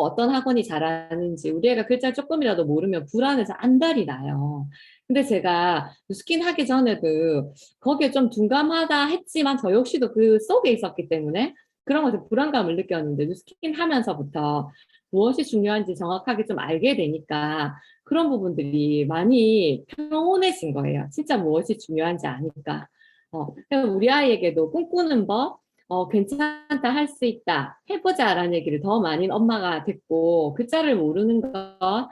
[SPEAKER 2] 어떤 학원이 잘하는지 우리 애가 글자 조금이라도 모르면 불안해서 안달이 나요. 근데 제가 스킨 하기 전에도 거기에 좀 둔감하다 했지만 저 역시도 그 속에 있었기 때문에 그런 것에 불안감을 느꼈는데 뉴스킨 하면서부터 무엇이 중요한지 정확하게 좀 알게 되니까 그런 부분들이 많이 평온해진 거예요. 진짜 무엇이 중요한지 아니까. 그래서 우리 아이에게도 꿈꾸는 법, 괜찮다, 할 수 있다, 해보자라는 얘기를 더 많이 엄마가 듣고 글자를 모르는 거,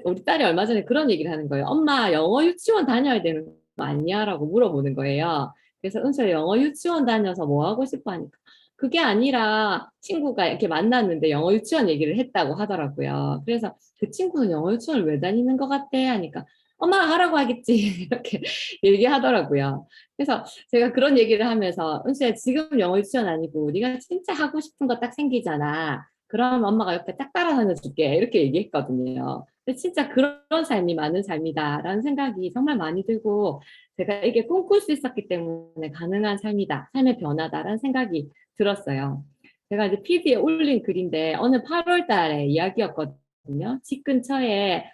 [SPEAKER 2] 우리 딸이 얼마 전에 그런 얘기를 하는 거예요. 엄마, 영어 유치원 다녀야 되는 거 아니냐라고 물어보는 거예요. 그래서 은수야 영어 유치원 다녀서 뭐 하고 싶어 하니까 그게 아니라 친구가 이렇게 만났는데 영어 유치원 얘기를 했다고 하더라고요. 그래서 그 친구는 영어 유치원을 왜 다니는 것 같대 하니까 엄마가 하라고 하겠지 이렇게 얘기하더라고요. 그래서 제가 그런 얘기를 하면서 은수야 지금 영어 유치원 아니고 네가 진짜 하고 싶은 거 딱 생기잖아. 그럼 엄마가 옆에 딱 따라다녀 줄게 이렇게 얘기했거든요. 근데 진짜 그런 삶이 많은 삶이다라는 생각이 정말 많이 들고 제가 이게 꿈꿀 수 있었기 때문에 가능한 삶이다, 삶의 변화다라는 생각이 들었어요. 제가 이제 PD에 올린 글인데 어느 8월 달에 이야기였거든요. 집 근처에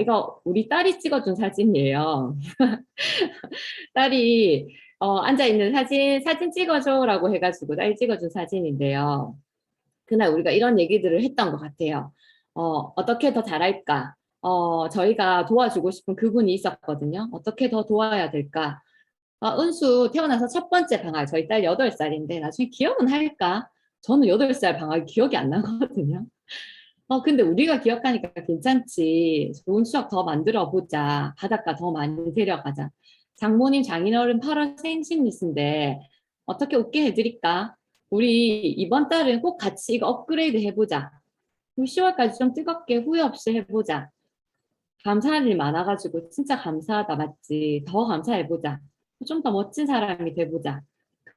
[SPEAKER 2] 이거 우리 딸이 찍어준 사진이에요. 딸이 앉아있는 사진 찍어줘라고 해가지고 딸이 찍어준 사진인데요. 그날 우리가 이런 얘기들을 했던 것 같아요. 어떻게 더 잘할까? 저희가 도와주고 싶은 그분이 있었거든요. 어떻게 더 도와야 될까? 은수 태어나서 첫 번째 방학, 저희 딸 8살인데 나중에 기억은 할까? 저는 8살 방학이 기억이 안 나거든요. 근데 우리가 기억하니까 괜찮지. 좋은 추억 더 만들어 보자. 바닷가 더 많이 데려가자. 장모님 장인어른 8월 생신이신데 어떻게 웃게 해드릴까? 우리 이번 달은 꼭 같이 이거 업그레이드 해보자. 10월까지 좀 뜨겁게 후회 없이 해보자. 감사할 일 많아가지고 진짜 감사하다 맞지. 더 감사해보자. 좀 더 멋진 사람이 돼보자.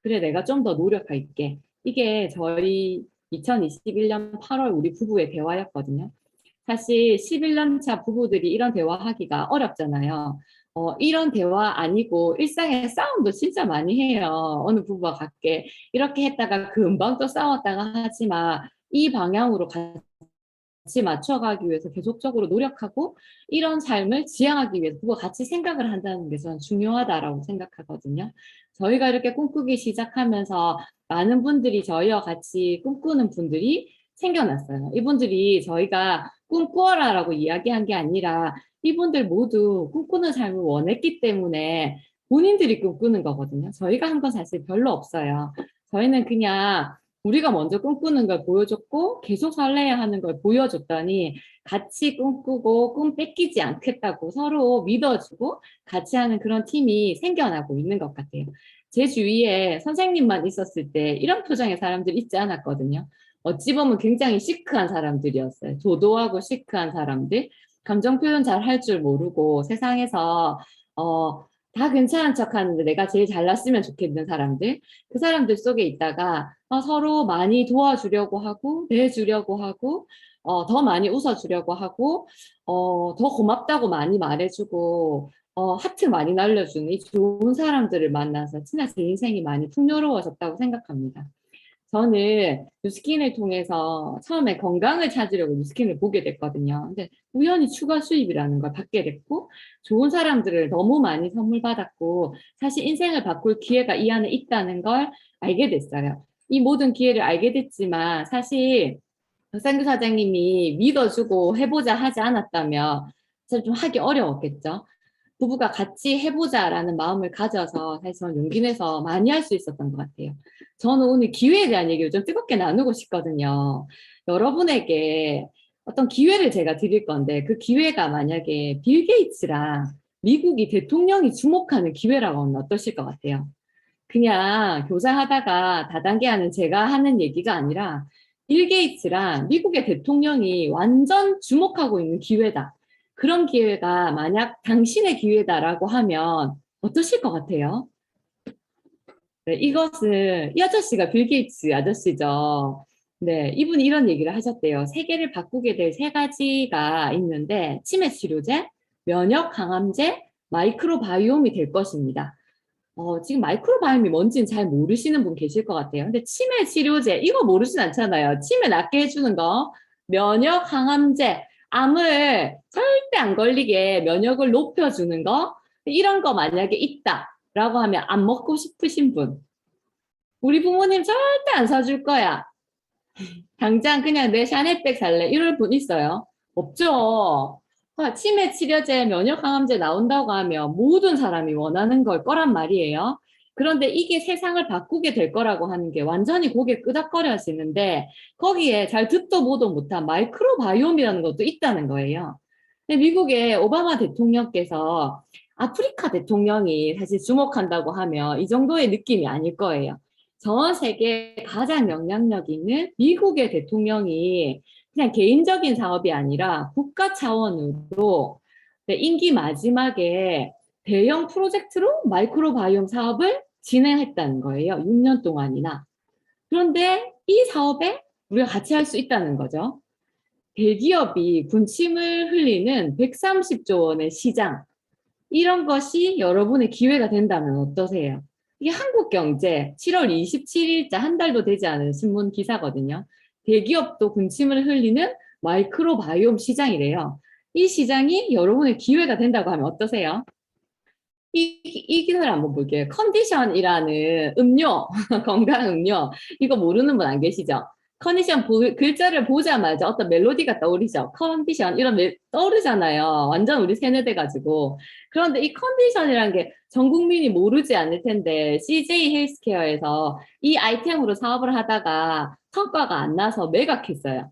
[SPEAKER 2] 그래 내가 좀 더 노력할게. 이게 저희 2021년 8월 우리 부부의 대화였거든요. 사실 11년 차 부부들이 이런 대화하기가 어렵잖아요. 이런 대화 아니고 일상의 싸움도 진짜 많이 해요. 어느 부부와 같게 이렇게 했다가 금방 또 싸웠다가 하지만 이 방향으로 같이 맞춰가기 위해서 계속적으로 노력하고 이런 삶을 지향하기 위해서 그거 같이 생각을 한다는 게 저는 중요하다라고 생각하거든요. 저희가 이렇게 꿈꾸기 시작하면서 많은 분들이 저희와 같이 꿈꾸는 분들이 생겨났어요. 이분들이 저희가 꿈꾸어라라고 이야기한 게 아니라 이분들 모두 꿈꾸는 삶을 원했기 때문에 본인들이 꿈꾸는 거거든요. 저희가 한 건 사실 별로 없어요. 저희는 그냥 우리가 먼저 꿈꾸는 걸 보여줬고 계속 설레야 하는 걸 보여줬더니 같이 꿈꾸고 꿈 뺏기지 않겠다고 서로 믿어주고 같이 하는 그런 팀이 생겨나고 있는 것 같아요. 제 주위에 선생님만 있었을 때 이런 표정의 사람들 있지 않았거든요. 어찌 보면 굉장히 시크한 사람들이었어요. 도도하고 시크한 사람들. 감정 표현 잘 할 줄 모르고 세상에서 다 괜찮은 척 하는데 내가 제일 잘났으면 좋겠는 사람들. 그 사람들 속에 있다가 서로 많이 도와주려고 하고 내주려고 하고 더 많이 웃어주려고 하고 더 고맙다고 많이 말해주고 하트 많이 날려주는 이 좋은 사람들을 만나서 진짜 제 인생이 많이 풍요로워졌다고 생각합니다. 저는 뉴스킨을 통해서 처음에 건강을 찾으려고 뉴스킨을 보게 됐거든요. 근데 우연히 추가 수입이라는 걸 받게 됐고 좋은 사람들을 너무 많이 선물 받았고 사실 인생을 바꿀 기회가 이 안에 있다는 걸 알게 됐어요. 이 모든 기회를 알게 됐지만 사실 박상규 사장님이 믿어주고 해보자 하지 않았다면 사실 좀 하기 어려웠겠죠. 부부가 같이 해보자라는 마음을 가져서 사실 저는 용기 내서 많이 할 수 있었던 것 같아요. 저는 오늘 기회에 대한 얘기를 좀 뜨겁게 나누고 싶거든요. 여러분에게 어떤 기회를 제가 드릴 건데 그 기회가 만약에 빌 게이츠랑 미국이 대통령이 주목하는 기회라고 하면 어떠실 것 같아요? 그냥 교사하다가 다단계 하는 제가 하는 얘기가 아니라 빌 게이츠랑 미국의 대통령이 완전 주목하고 있는 기회다. 그런 기회가 만약 당신의 기회다라고 하면 어떠실 것 같아요? 네, 이것은 이 아저씨가 빌 게이츠 아저씨죠. 네, 이분이 이런 얘기를 하셨대요. 세계를 바꾸게 될 세 가지가 있는데 치매 치료제, 면역 강함제, 마이크로바이옴이 될 것입니다. 지금 마이크로바이옴이 뭔지는 잘 모르시는 분 계실 것 같아요. 근데 치매 치료제 이거 모르진 않잖아요. 치매 낫게 해주는 거, 면역 항암제, 암을 절대 안 걸리게 면역을 높여주는 거, 이런 거 만약에 있다라고 하면 안 먹고 싶으신 분, 우리 부모님 절대 안 사줄 거야. 당장 그냥 내 샤넬백 살래. 이럴 분 있어요? 없죠. 치매 치료제, 면역 항암제 나온다고 하면 모든 사람이 원하는 걸 거란 말이에요. 그런데 이게 세상을 바꾸게 될 거라고 하는 게 완전히 고개 끄덕거려지는데 거기에 잘 듣도 보도 못한 마이크로바이옴이라는 것도 있다는 거예요. 근데 미국의 오바마 대통령께서 아프리카 대통령이 사실 주목한다고 하면 이 정도의 느낌이 아닐 거예요. 전 세계 가장 영향력 있는 미국의 대통령이 그냥 개인적인 사업이 아니라 국가 차원으로 임기 마지막에 대형 프로젝트로 마이크로바이옴 사업을 진행했다는 거예요. 6년 동안이나. 그런데 이 사업에 우리가 같이 할 수 있다는 거죠. 대기업이 군침을 흘리는 130조 원의 시장, 이런 것이 여러분의 기회가 된다면 어떠세요? 이게 한국경제 7월 27일자 한 달도 되지 않은 신문 기사거든요. 대기업도 군침을 흘리는 마이크로바이옴 시장이래요. 이 시장이 여러분의 기회가 된다고 하면 어떠세요? 이 기사를 한번 볼게요. 컨디션이라는 음료, 건강 음료. 이거 모르는 분 안 계시죠? 컨디션 글자를 보자마자 어떤 멜로디가 떠오르죠. 컨디션 이런 떠오르잖아요. 완전 우리 세뇌돼 가지고. 그런데 이 컨디션이라는 게 전 국민이 모르지 않을 텐데 CJ 헬스케어에서 이 아이템으로 사업을 하다가 성과가 안 나서 매각했어요.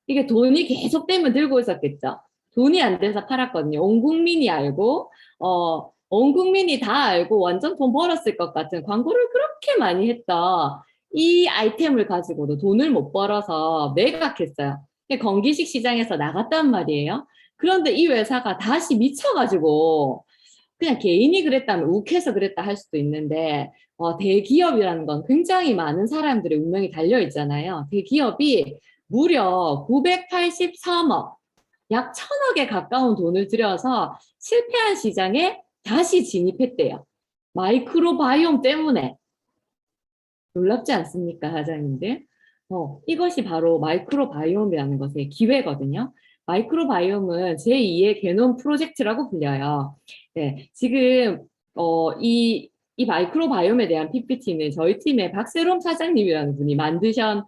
[SPEAKER 2] 이게 돈이 계속 되면 들고 있었겠죠. 돈이 안 돼서 팔았거든요. 온 국민이 알고 온 국민이 다 알고 완전 돈 벌었을 것 같은 광고를 그렇게 많이 했다. 이 아이템을 가지고도 돈을 못 벌어서 매각했어요. 건기식 시장에서 나갔단 말이에요. 그런데 이 회사가 다시 미쳐가지고 그냥 개인이 그랬다면 욱해서 그랬다 할 수도 있는데 대기업이라는 건 굉장히 많은 사람들의 운명이 달려 있잖아요. 대기업이 무려 983억, 약 1000억에 가까운 돈을 들여서 실패한 시장에 다시 진입했대요. 마이크로바이옴 때문에. 놀랍지 않습니까, 사장님들? 이것이 바로 마이크로바이옴이라는 것의 기회거든요. 마이크로바이옴은 제2의 게놈 프로젝트라고 불려요. 네, 지금 이 마이크로바이옴에 대한 PPT는 저희 팀의 박세롬 사장님이라는 분이 만드신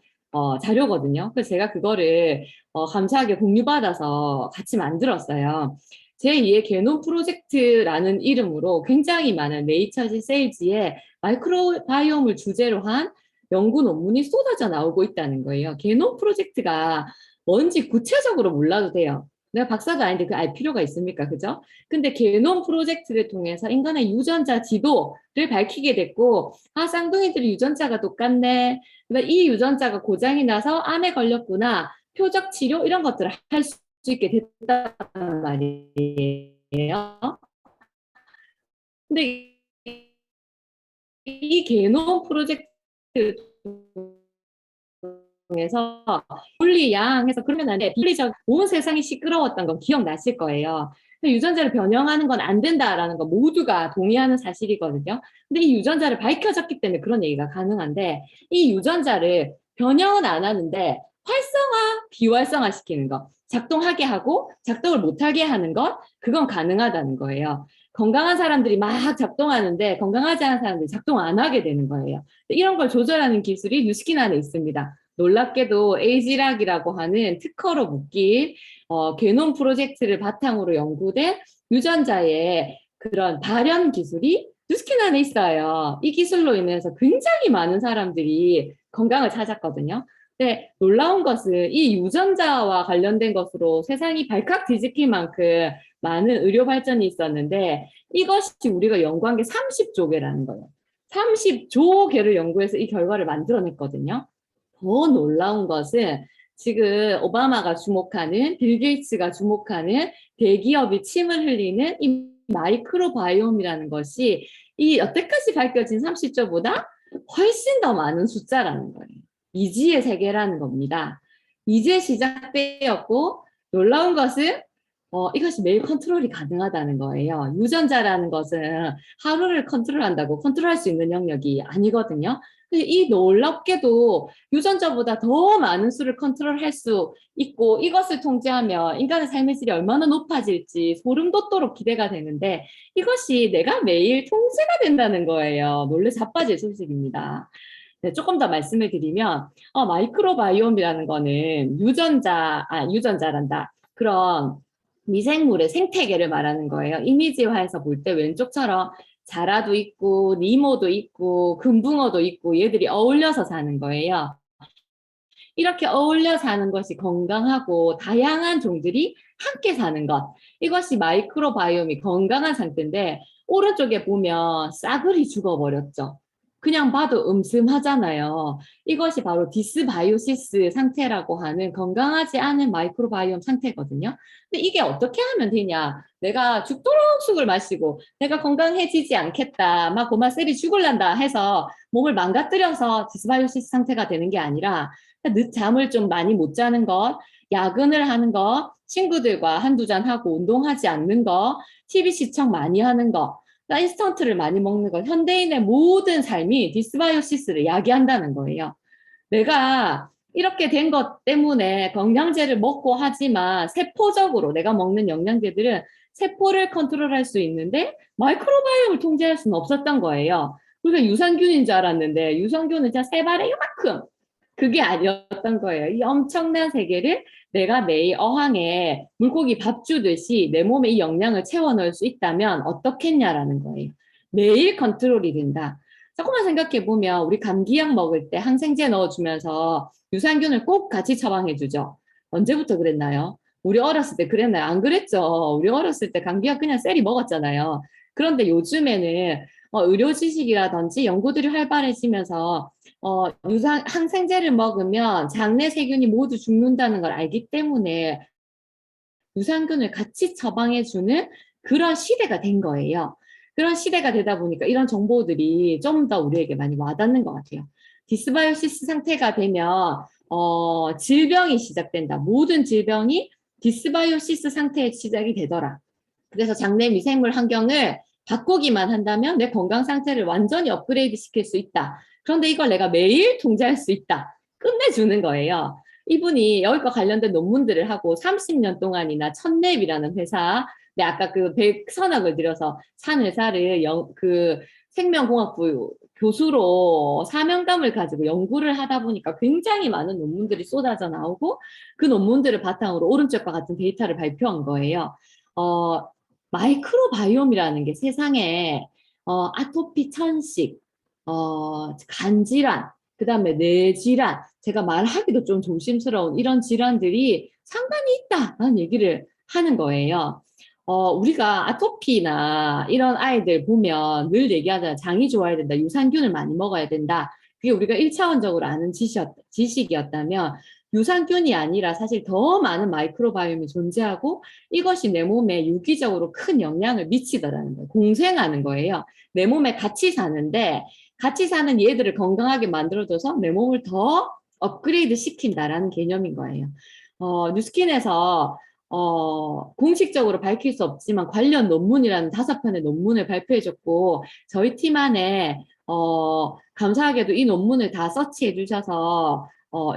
[SPEAKER 2] 자료거든요. 그래서 제가 그거를 감사하게 공유받아서 같이 만들었어요. 제2의 게놈 프로젝트라는 이름으로 굉장히 많은 네이처지 세일즈에 마이크로바이옴을 주제로 한 연구 논문이 쏟아져 나오고 있다는 거예요. 게놈 프로젝트가 뭔지 구체적으로 몰라도 돼요. 내가 박사가 아닌데 그 알 필요가 있습니까? 그죠? 근데 게놈 프로젝트를 통해서 인간의 유전자 지도를 밝히게 됐고, 아, 쌍둥이들이 유전자가 똑같네. 그러니까 이 유전자가 고장이 나서 암에 걸렸구나. 표적 치료 이런 것들을 할 수 있게 됐단 말이에요. 근데 이 게놈 프로젝트 통해서 분리양해서 그러면 안 돼. 분리적 온 세상이 시끄러웠던 건 기억나실 거예요. 유전자를 변형하는 건 안 된다라는 거 모두가 동의하는 사실이거든요. 근데 이 유전자를 밝혀졌기 때문에 그런 얘기가 가능한데 이 유전자를 변형은 안 하는데 활성화, 비활성화 시키는 거, 작동하게 하고 작동을 못하게 하는 것, 그건 가능하다는 거예요. 건강한 사람들이 막 작동하는데 건강하지 않은 사람들이 작동 안 하게 되는 거예요. 이런 걸 조절하는 기술이 뉴스킨 안에 있습니다. 놀랍게도 에이지락이라고 하는 특허로 묶인 게놈 프로젝트를 바탕으로 연구된 유전자의 그런 발현 기술이 뉴스킨 안에 있어요. 이 기술로 인해서 굉장히 많은 사람들이 건강을 찾았거든요. 근데 놀라운 것은 이 유전자와 관련된 것으로 세상이 발칵 뒤집힐 만큼 많은 의료 발전이 있었는데 이것이 우리가 연구한 게 30조 개라는 거예요. 30조 개를 연구해서 이 결과를 만들어냈거든요. 더 놀라운 것은 지금 오바마가 주목하는 빌 게이츠가 주목하는 대기업이 침을 흘리는 이 마이크로바이옴이라는 것이 이 여태까지 밝혀진 30조보다 훨씬 더 많은 숫자라는 거예요. 미지의 세계라는 겁니다. 이제 시작되었고 놀라운 것은 이것이 매일 컨트롤이 가능하다는 거예요. 유전자라는 것은 하루를 컨트롤한다고 컨트롤할 수 있는 영역이 아니거든요. 이 놀랍게도 유전자보다 더 많은 수를 컨트롤할 수 있고 이것을 통제하면 인간의 삶의 질이 얼마나 높아질지 소름 돋도록 기대가 되는데 이것이 내가 매일 통제가 된다는 거예요. 놀래 자빠질 소식입니다. 네, 조금 더 말씀을 드리면 마이크로바이옴이라는 거는 유전자란다. 그런 미생물의 생태계를 말하는 거예요. 이미지화해서 볼 때 왼쪽처럼 자라도 있고 니모도 있고 금붕어도 있고 얘들이 어울려서 사는 거예요. 이렇게 어울려 사는 것이 건강하고 다양한 종들이 함께 사는 것. 이것이 마이크로바이옴이 건강한 상태인데 오른쪽에 보면 싸그리 죽어버렸죠. 그냥 봐도 음슴하잖아요. 이것이 바로 디스바이오시스 상태라고 하는 건강하지 않은 마이크로바이옴 상태거든요. 근데 이게 어떻게 하면 되냐? 내가 죽도록 술을 마시고 내가 건강해지지 않겠다. 막 고마 셀이 죽을란다 해서 몸을 망가뜨려서 디스바이오시스 상태가 되는 게 아니라 늦잠을 좀 많이 못 자는 것, 야근을 하는 것, 친구들과 한두 잔 하고 운동하지 않는 것, TV 시청 많이 하는 것, 인스턴트를 많이 먹는 것, 현대인의 모든 삶이 디스바이오시스를 야기한다는 거예요. 내가 이렇게 된 것 때문에 영양제를 먹고 하지만 세포적으로 내가 먹는 영양제들은 세포를 컨트롤할 수 있는데 마이크로바이옴을 통제할 수는 없었던 거예요. 우리가 유산균인 줄 알았는데 유산균은 진짜 세 발에 이만큼 그게 아니었던 거예요. 이 엄청난 세계를 내가 매일 어항에 물고기 밥 주듯이 내 몸에 이 영양을 채워 넣을 수 있다면 어떻겠냐라는 거예요. 매일 컨트롤이 된다. 조금만 생각해 보면 우리 감기약 먹을 때 항생제 넣어주면서 유산균을 꼭 같이 처방해주죠. 언제부터 그랬나요? 우리 어렸을 때 그랬나요? 안 그랬죠. 우리 어렸을 때 감기약 그냥 쎄리 먹었잖아요. 그런데 요즘에는 의료 지식이라든지 연구들이 활발해지면서 항생제를 먹으면 장내 세균이 모두 죽는다는 걸 알기 때문에 유산균을 같이 처방해주는 그런 시대가 된 거예요. 그런 시대가 되다 보니까 이런 정보들이 좀 더 우리에게 많이 와닿는 것 같아요. 디스바이오시스 상태가 되면 질병이 시작된다. 모든 질병이 디스바이오시스 상태에 시작이 되더라. 그래서 장내 미생물 환경을 바꾸기만 한다면 내 건강 상태를 완전히 업그레이드 시킬 수 있다. 그런데 이걸 내가 매일 통제할 수 있다. 끝내주는 거예요. 이분이 여기과 관련된 논문들을 하고 30년 동안이나 천랩이라는 회사, 네, 아까 그 백선학을 들여서 산 회사를 그 생명공학부 교수로 사명감을 가지고 연구를 하다 보니까 굉장히 많은 논문들이 쏟아져 나오고 그 논문들을 바탕으로 오른쪽과 같은 데이터를 발표한 거예요. 마이크로바이옴이라는 게 세상에 아토피 천식, 간질환, 그 다음에 뇌질환, 제가 말하기도 좀 조심스러운 이런 질환들이 상당히 있다라는 얘기를 하는 거예요. 우리가 아토피나 이런 아이들 보면 늘 얘기하잖아요. 장이 좋아야 된다. 유산균을 많이 먹어야 된다. 그게 우리가 1차원적으로 아는 지식이었다면 유산균이 아니라 사실 더 많은 마이크로바이옴이 존재하고 이것이 내 몸에 유기적으로 큰 영향을 미치더라는 거예요. 공생하는 거예요. 내 몸에 같이 사는데 같이 사는 얘들을 건강하게 만들어줘서 내 몸을 더 업그레이드 시킨다라는 개념인 거예요. 뉴스킨에서 공식적으로 밝힐 수 없지만 관련 논문이라는 5편의 논문을 발표해줬고 저희 팀 안에 감사하게도 이 논문을 다 서치해 주셔서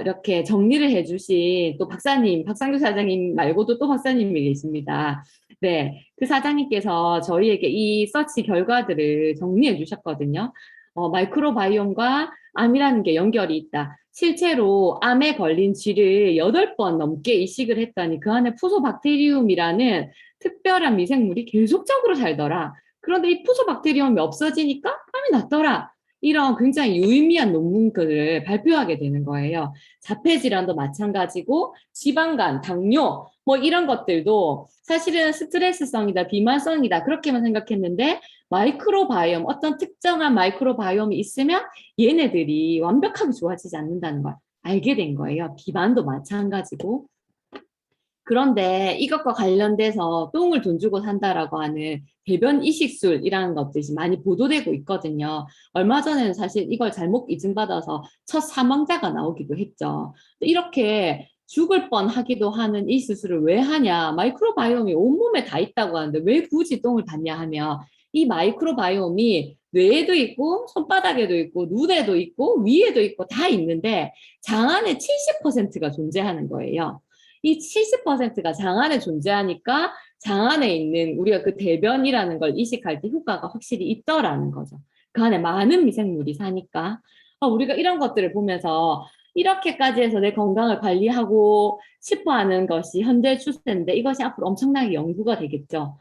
[SPEAKER 2] 이렇게 정리를 해주신 또 박사님, 박상규 사장님 말고도 또 박사님이 계십니다. 네, 그 사장님께서 저희에게 이 서치 결과들을 정리해 주셨거든요. 마이크로바이옴과 암이라는 게 연결이 있다. 실제로 암에 걸린 쥐를 8번 넘게 이식을 했더니 그 안에 푸소박테리움이라는 특별한 미생물이 계속적으로 살더라. 그런데 이 푸소박테리움이 없어지니까 암이 낫더라. 이런 굉장히 유의미한 논문들을 발표하게 되는 거예요. 자폐질환도 마찬가지고 지방간, 당뇨 뭐 이런 것들도 사실은 스트레스성이다, 비만성이다 그렇게만 생각했는데 마이크로바이옴, 어떤 특정한 마이크로바이옴이 있으면 얘네들이 완벽하게 좋아지지 않는다는 걸 알게 된 거예요. 비만도 마찬가지고. 그런데 이것과 관련돼서 똥을 돈 주고 산다라고 하는 배변 이식술이라는 것들이 많이 보도되고 있거든요. 얼마 전에는 사실 이걸 잘못 인증받아서 첫 사망자가 나오기도 했죠. 이렇게 죽을 뻔하기도 하는 이 수술을 왜 하냐? 마이크로바이옴이 온몸에 다 있다고 하는데 왜 굳이 똥을 받냐 하면 이 마이크로바이옴이 뇌에도 있고 손바닥에도 있고 눈에도 있고 위에도 있고 다 있는데 장 안에 70%가 존재하는 거예요. 이 70%가 장 안에 존재하니까 장 안에 있는 우리가 그 대변이라는 걸 이식할 때 효과가 확실히 있더라는 거죠. 그 안에 많은 미생물이 사니까 우리가 이런 것들을 보면서 이렇게까지 해서 내 건강을 관리하고 싶어 하는 것이 현대 추세인데 이것이 앞으로 엄청나게 연구가 되겠죠.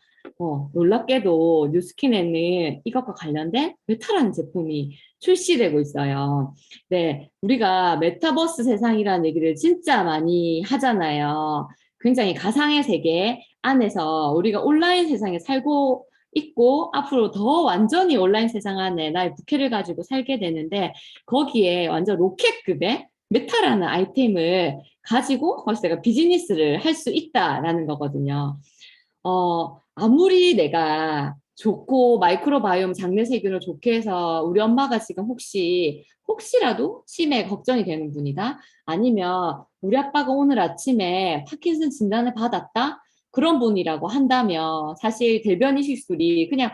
[SPEAKER 2] 놀랍게도 뉴스킨에는 이것과 관련된 메타라는 제품이 출시되고 있어요. 네, 우리가 메타버스 세상이라는 얘기를 진짜 많이 하잖아요. 굉장히 가상의 세계 안에서 우리가 온라인 세상에 살고 있고 앞으로 더 완전히 온라인 세상 안에 나의 부캐를 가지고 살게 되는데 거기에 완전 로켓급의 메타라는 아이템을 가지고 거기서 내가 비즈니스를 할 수 있다라는 거거든요. 아무리 내가 좋고 마이크로바이옴 장내 세균을 좋게 해서 우리 엄마가 지금 혹시라도 치매 걱정이 되는 분이다. 아니면 우리 아빠가 오늘 아침에 파킨슨 진단을 받았다. 그런 분이라고 한다면 사실 대변 이식술이 그냥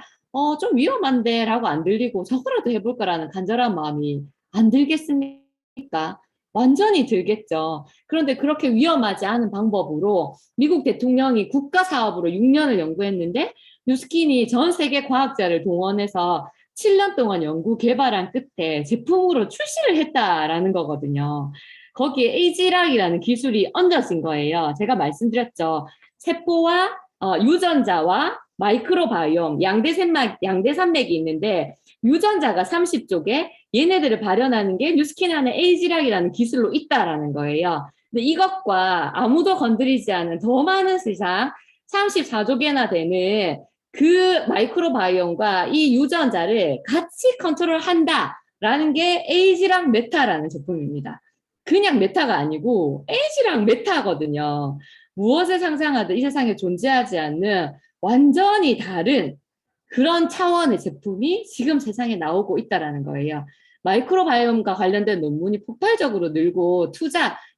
[SPEAKER 2] 좀 위험한데 라고 안 들리고 저거라도 해볼 거라는 간절한 마음이 안 들겠습니까? 완전히 들겠죠. 그런데 그렇게 위험하지 않은 방법으로 미국 대통령이 국가 사업으로 6년을 연구했는데 뉴스킨이 전 세계 과학자를 동원해서 7년 동안 연구 개발한 끝에 제품으로 출시를 했다라는 거거든요. 거기에 에이지락이라는 기술이 얹어진 거예요. 제가 말씀드렸죠. 세포와 유전자와 마이크로바이옴, 양대산맥이 있는데 유전자가 30쪽에 얘네들을 발현하는 게 뉴스킨 안에 에이지락이라는 기술로 있다라는 거예요. 근데 이것과 아무도 건드리지 않은 더 많은 세상 34조개나 되는 그 마이크로바이옴과 이 유전자를 같이 컨트롤한다라는 게 에이지락 메타라는 제품입니다. 그냥 메타가 아니고 에이지락 메타거든요. 무엇을 상상하든 이 세상에 존재하지 않는 완전히 다른 그런 차원의 제품이 지금 세상에 나오고 있다라는 거예요. 마이크로바이옴과 관련된 논문이 폭발적으로 늘고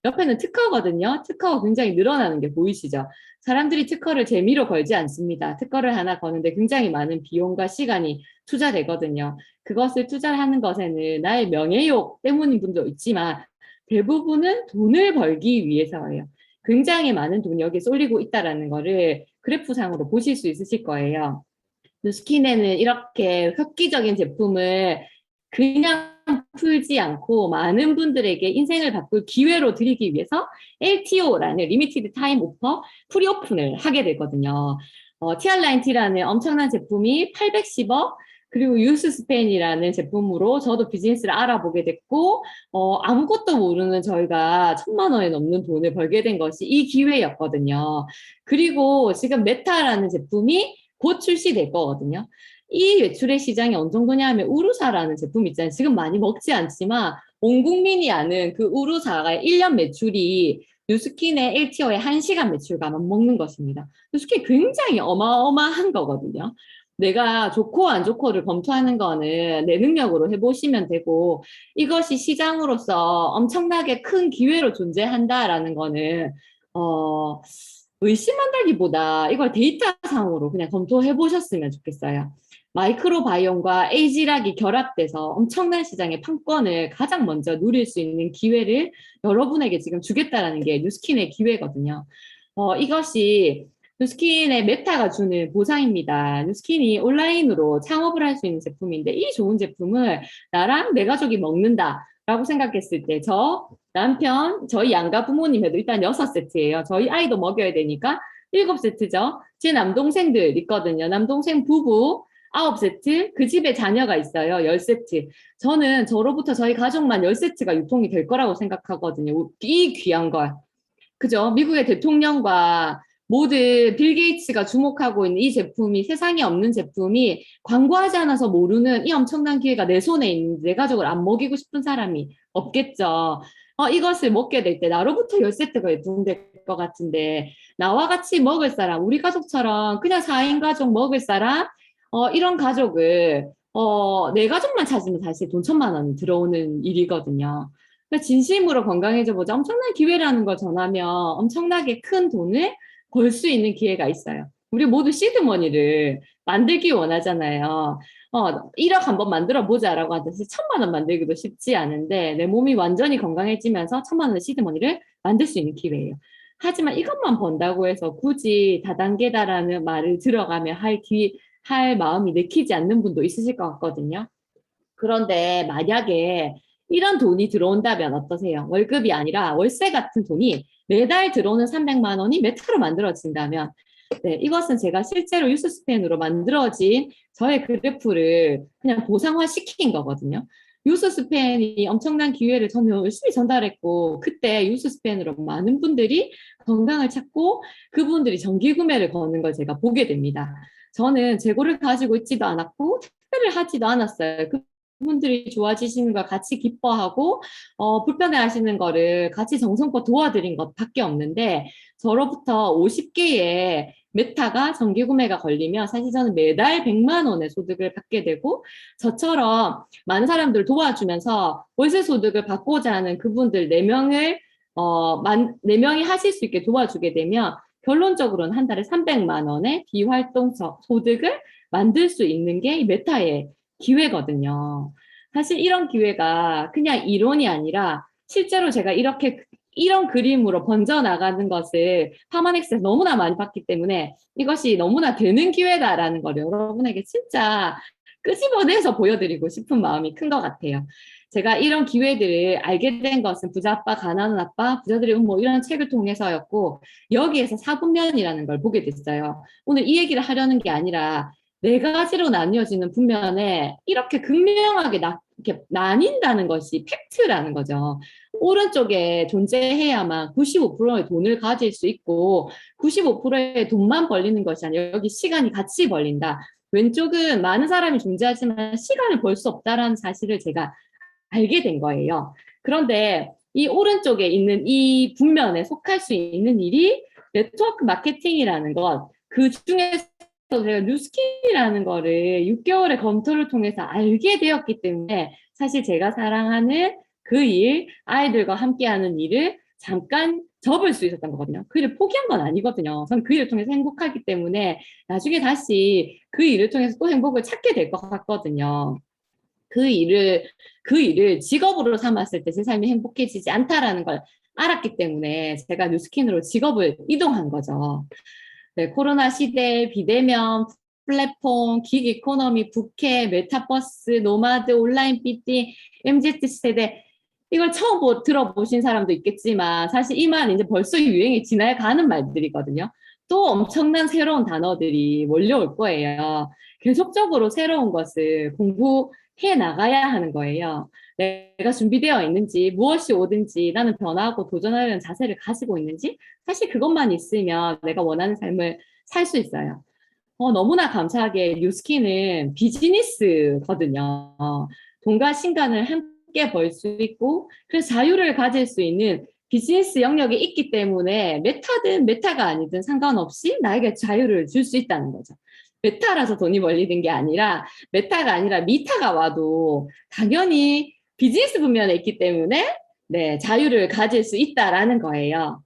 [SPEAKER 2] 옆에는 특허거든요. 특허가 굉장히 늘어나는 게 보이시죠? 사람들이 특허를 재미로 걸지 않습니다. 특허를 하나 거는데 굉장히 많은 비용과 시간이 투자되거든요. 그것을 투자하는 것에는 나의 명예욕 때문인 분도 있지만 대부분은 돈을 벌기 위해서예요. 굉장히 많은 돈이 여기에 쏠리고 있다라는 거를 그래프상으로 보실 수 있으실 거예요. 누스킨에는 이렇게 획기적인 제품을 그냥 풀지 않고 많은 분들에게 인생을 바꿀 기회로 드리기 위해서 LTO라는 리미티드 타임 오퍼 프리오픈을 하게 되거든요. TR90라는 엄청난 제품이 810억, 그리고 유스스펜이라는 제품으로 저도 비즈니스를 알아보게 됐고, 아무것도 모르는 저희가 1,000만 원에 넘는 돈을 벌게 된 것이 이 기회였거든요. 그리고 지금 메타라는 제품이 곧 출시될 거거든요. 이 매출의 시장이 어느 정도냐 하면 우루사라는 제품 있잖아요. 지금 많이 먹지 않지만 온 국민이 아는 그 우루사가 1년 매출이 뉴스킨의 LTO의 1시간 매출과 맞먹는 것입니다. 뉴스킨 굉장히 어마어마한 거거든요. 내가 좋고 안 좋고를 검토하는 거는 내 능력으로 해보시면 되고, 이것이 시장으로서 엄청나게 큰 기회로 존재한다라는 거는 의심한다기보다 이걸 데이터상으로 그냥 검토해 보셨으면 좋겠어요. 마이크로바이옴과 에이지락이 결합돼서 엄청난 시장의 판권을 가장 먼저 누릴 수 있는 기회를 여러분에게 지금 주겠다라는 게 뉴스킨의 기회거든요. 이것이 뉴스킨의 메타가 주는 보상입니다. 뉴스킨이 온라인으로 창업을 할 수 있는 제품인데, 이 좋은 제품을 나랑 내 가족이 먹는다라고 생각했을 때, 남편, 저희 양가 부모님 해도 일단 6세트예요. 저희 아이도 먹여야 되니까 7세트죠. 제 남동생들 있거든요. 남동생 부부 9세트, 그 집에 자녀가 있어요. 10세트. 저는 저로부터 저희 가족만 10세트가 유통이 될 거라고 생각하거든요. 이 귀한 걸. 그죠? 미국의 대통령과 모든 빌 게이츠가 주목하고 있는 이 제품이, 세상에 없는 제품이, 광고하지 않아서 모르는 이 엄청난 기회가 내 손에 있는데 내 가족을 안 먹이고 싶은 사람이 없겠죠. 이것을 먹게 될 때 나로부터 10세트가 유통될 것 같은데, 나와 같이 먹을 사람, 우리 가족처럼 그냥 4인 가족 먹을 사람, 이런 가족을 내 가족만 찾으면 사실 돈 1,000만 원 들어오는 일이거든요. 그러니까 진심으로 건강해져 보자. 엄청난 기회라는 걸 전하면 엄청나게 큰 돈을 벌 수 있는 기회가 있어요. 우리 모두 시드머니를 만들기 원하잖아요. 1억 한번 만들어 보자라고 하듯이 1,000만 원 만들기도 쉽지 않은데, 내 몸이 완전히 건강해지면서 1,000만 원의 시드머니를 만들 수 있는 기회예요. 하지만 이것만 번다고 해서 굳이 다단계다라는 말을 들어가며 할 마음이 내키지 않는 분도 있으실 것 같거든요. 그런데 만약에 이런 돈이 들어온다면 어떠세요? 월급이 아니라 월세 같은 돈이 매달 들어오는 300만 원이 메타로 만들어진다면, 네, 이것은 제가 실제로 유스스펜으로 만들어진 저의 그래프를 그냥 보상화시킨 거거든요. 유스스펜이 엄청난 기회를 저는 열심히 전달했고, 그때 유스스펜으로 많은 분들이 건강을 찾고 그분들이 정기 구매를 거는 걸 제가 보게 됩니다. 저는 재고를 가지고 있지도 않았고 택배를 하지도 않았어요. 그분들이 좋아지시는 걸 같이 기뻐하고 불편해하시는 거를 같이 정성껏 도와드린 것밖에 없는데, 저로부터 50개의 메타가 정기 구매가 걸리면 사실 저는 매달 100만 원의 소득을 받게 되고, 저처럼 많은 사람들을 도와주면서 월세 소득을 받고자 하는 그분들 4명을 4명이 하실 수 있게 도와주게 되면 결론적으로는 한 달에 300만 원의 비활동 소득을 만들 수 있는 게 이 메타의 기회거든요. 사실 이런 기회가 그냥 이론이 아니라 실제로 제가 이런 그림으로 번져나가는 것을 파마넥스에서 너무나 많이 봤기 때문에 이것이 너무나 되는 기회다라는 걸 여러분에게 진짜 끄집어내서 보여드리고 싶은 마음이 큰 것 같아요. 제가 이런 기회들을 알게 된 것은 부자 아빠, 가난한 아빠, 부자들의 음모 이런 책을 통해서였고, 여기에서 사분면이라는 걸 보게 됐어요. 오늘 이 얘기를 하려는 게 아니라 4가지로 나뉘어지는 분면에 이렇게 극명하게 이렇게 나뉜다는 것이 팩트라는 거죠. 오른쪽에 존재해야만 95%의 돈을 가질 수 있고 95%의 돈만 벌리는 것이 아니라 여기 시간이 같이 벌린다. 왼쪽은 많은 사람이 존재하지만 시간을 벌 수 없다라는 사실을 제가 알게 된 거예요. 그런데 이 오른쪽에 있는 이 분면에 속할 수 있는 일이 네트워크 마케팅이라는 것, 그 중에서 제가 뉴스킨이라는 거를 6개월의 검토를 통해서 알게 되었기 때문에 사실 제가 사랑하는 그 일, 아이들과 함께하는 일을 잠깐 접을 수 있었던 거거든요. 그 일을 포기한 건 아니거든요. 저는 그 일을 통해서 행복하기 때문에 나중에 다시 그 일을 통해서 또 행복을 찾게 될 것 같거든요. 그 일을 직업으로 삼았을 때 제 삶이 행복해지지 않다라는 걸 알았기 때문에 제가 뉴스킨으로 직업을 이동한 거죠. 네, 코로나 시대 비대면, 플랫폼, 긱 이코노미, 부캐, 메타버스, 노마드, 온라인 PT, MZ 세대 이걸 처음 들어보신 사람도 있겠지만 사실 이만 이제 벌써 유행이 지나가는 말들이거든요. 또 엄청난 새로운 단어들이 몰려올 거예요. 계속적으로 새로운 것을 공부해 나가야 하는 거예요. 내가 준비되어 있는지, 무엇이 오든지 나는 변화하고 도전하려는 자세를 가지고 있는지, 사실 그것만 있으면 내가 원하는 삶을 살 수 있어요. 너무나 감사하게 뉴스킨은 비즈니스거든요. 돈과 시간을 함께 벌 수 있고, 그래서 자유를 가질 수 있는 비즈니스 영역이 있기 때문에 메타든 메타가 아니든 상관없이 나에게 자유를 줄 수 있다는 거죠. 메타라서 돈이 벌리는 게 아니라 메타가 아니라 미타가 와도 당연히 비즈니스 분면에 있기 때문에 네, 자유를 가질 수 있다라는 거예요.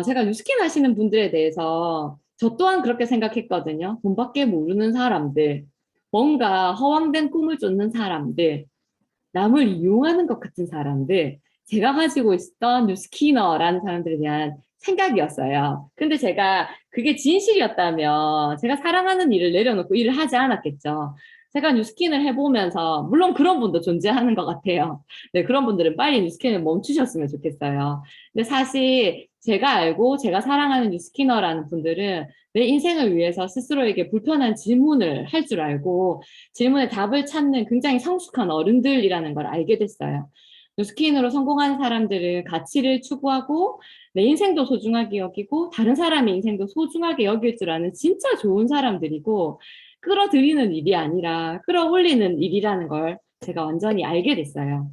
[SPEAKER 2] 제가 뉴스킨 하시는 분들에 대해서 저 또한 그렇게 생각했거든요. 돈밖에 모르는 사람들, 뭔가 허황된 꿈을 쫓는 사람들, 남을 이용하는 것 같은 사람들, 제가 가지고 있었던 뉴스키너라는 사람들에 대한 생각이었어요. 근데 제가 그게 진실이었다면 제가 사랑하는 일을 내려놓고 일을 하지 않았겠죠. 제가 뉴스킨을 해보면서 물론 그런 분도 존재하는 것 같아요. 네, 그런 분들은 빨리 뉴스킨을 멈추셨으면 좋겠어요. 근데 사실 제가 알고 제가 사랑하는 뉴스키너라는 분들은 내 인생을 위해서 스스로에게 불편한 질문을 할 줄 알고 질문에 답을 찾는 굉장히 성숙한 어른들이라는 걸 알게 됐어요. 뉴스킨으로 성공하는 사람들은 가치를 추구하고 내 인생도 소중하게 여기고 다른 사람의 인생도 소중하게 여길 줄 아는 진짜 좋은 사람들이고 끌어들이는 일이 아니라 끌어올리는 일이라는 걸 제가 완전히 알게 됐어요.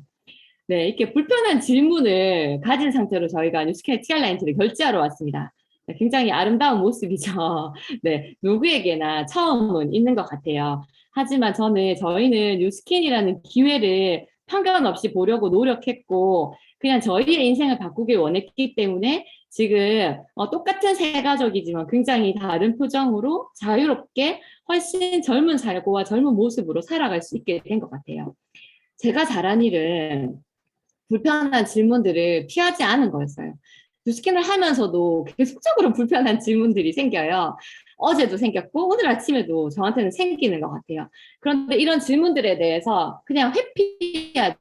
[SPEAKER 2] 네, 이렇게 불편한 질문을 가진 상태로 저희가 뉴스킨의 TR라인트를 결제하러 왔습니다. 네, 굉장히 아름다운 모습이죠. 네, 누구에게나 처음은 있는 것 같아요. 하지만 저희는 뉴스킨이라는 기회를 편견 없이 보려고 노력했고, 그냥 저희의 인생을 바꾸길 원했기 때문에 지금 똑같은 세 가족이지만 굉장히 다른 표정으로 자유롭게 훨씬 젊은 살고와 젊은 모습으로 살아갈 수 있게 된 것 같아요. 제가 잘한 일은 불편한 질문들을 피하지 않은 거였어요. 뉴스킨을 하면서도 계속적으로 불편한 질문들이 생겨요. 어제도 생겼고 오늘 아침에도 저한테는 생기는 것 같아요. 그런데 이런 질문들에 대해서 그냥 회피하지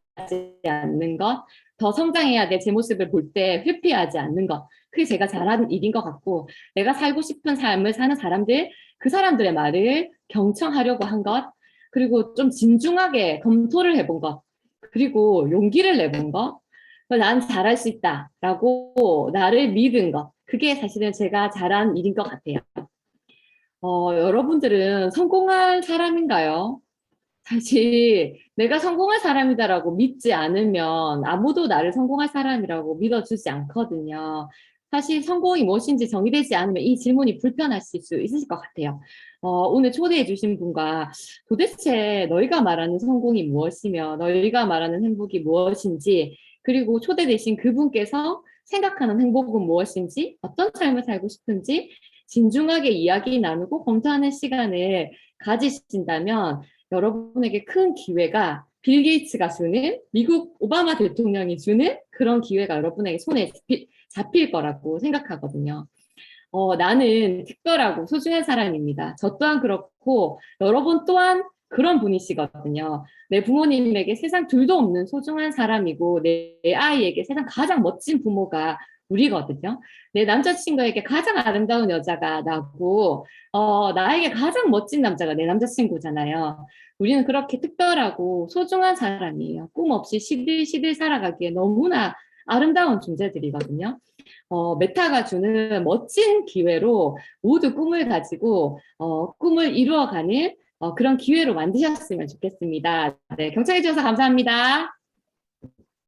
[SPEAKER 2] 않는 것, 더 성장해야 될 제 모습을 볼 때 회피하지 않는 것, 그게 제가 잘하는 일인 것 같고 내가 살고 싶은 삶을 사는 사람들, 그 사람들의 말을 경청하려고 한 것, 그리고 좀 진중하게 검토를 해본 것, 그리고 용기를 내본 거, 난 잘할 수 있다라고 나를 믿은 거, 그게 사실은 제가 잘한 일인 것 같아요. 여러분들은 성공한 사람인가요? 사실 내가 성공한 사람이다라고 믿지 않으면 아무도 나를 성공한 사람이라고 믿어주지 않거든요. 사실 성공이 무엇인지 정의되지 않으면 이 질문이 불편하실 수 있으실 것 같아요. 오늘 초대해 주신 분과 도대체 너희가 말하는 성공이 무엇이며 너희가 말하는 행복이 무엇인지, 그리고 초대되신 그분께서 생각하는 행복은 무엇인지, 어떤 삶을 살고 싶은지 진중하게 이야기 나누고 검토하는 시간을 가지신다면 여러분에게 큰 기회가 빌 게이츠가 주는, 미국 오바마 대통령이 주는 그런 기회가 여러분에게 손에 잡힐 거라고 생각하거든요. 나는 특별하고 소중한 사람입니다. 저 또한 그렇고 여러분 또한 그런 분이시거든요. 내 부모님에게 세상 둘도 없는 소중한 사람이고 내 아이에게 세상 가장 멋진 부모가 우리거든요. 내 남자친구에게 가장 아름다운 여자가 나고 나에게 가장 멋진 남자가 내 남자친구잖아요. 우리는 그렇게 특별하고 소중한 사람이에요. 꿈 없이 시들시들 살아가기에 너무나 아름다운 존재들이거든요. 메타가 주는 멋진 기회로 모두 꿈을 가지고 꿈을 이루어가는 그런 기회로 만드셨으면 좋겠습니다. 네, 경청해 주셔서 감사합니다.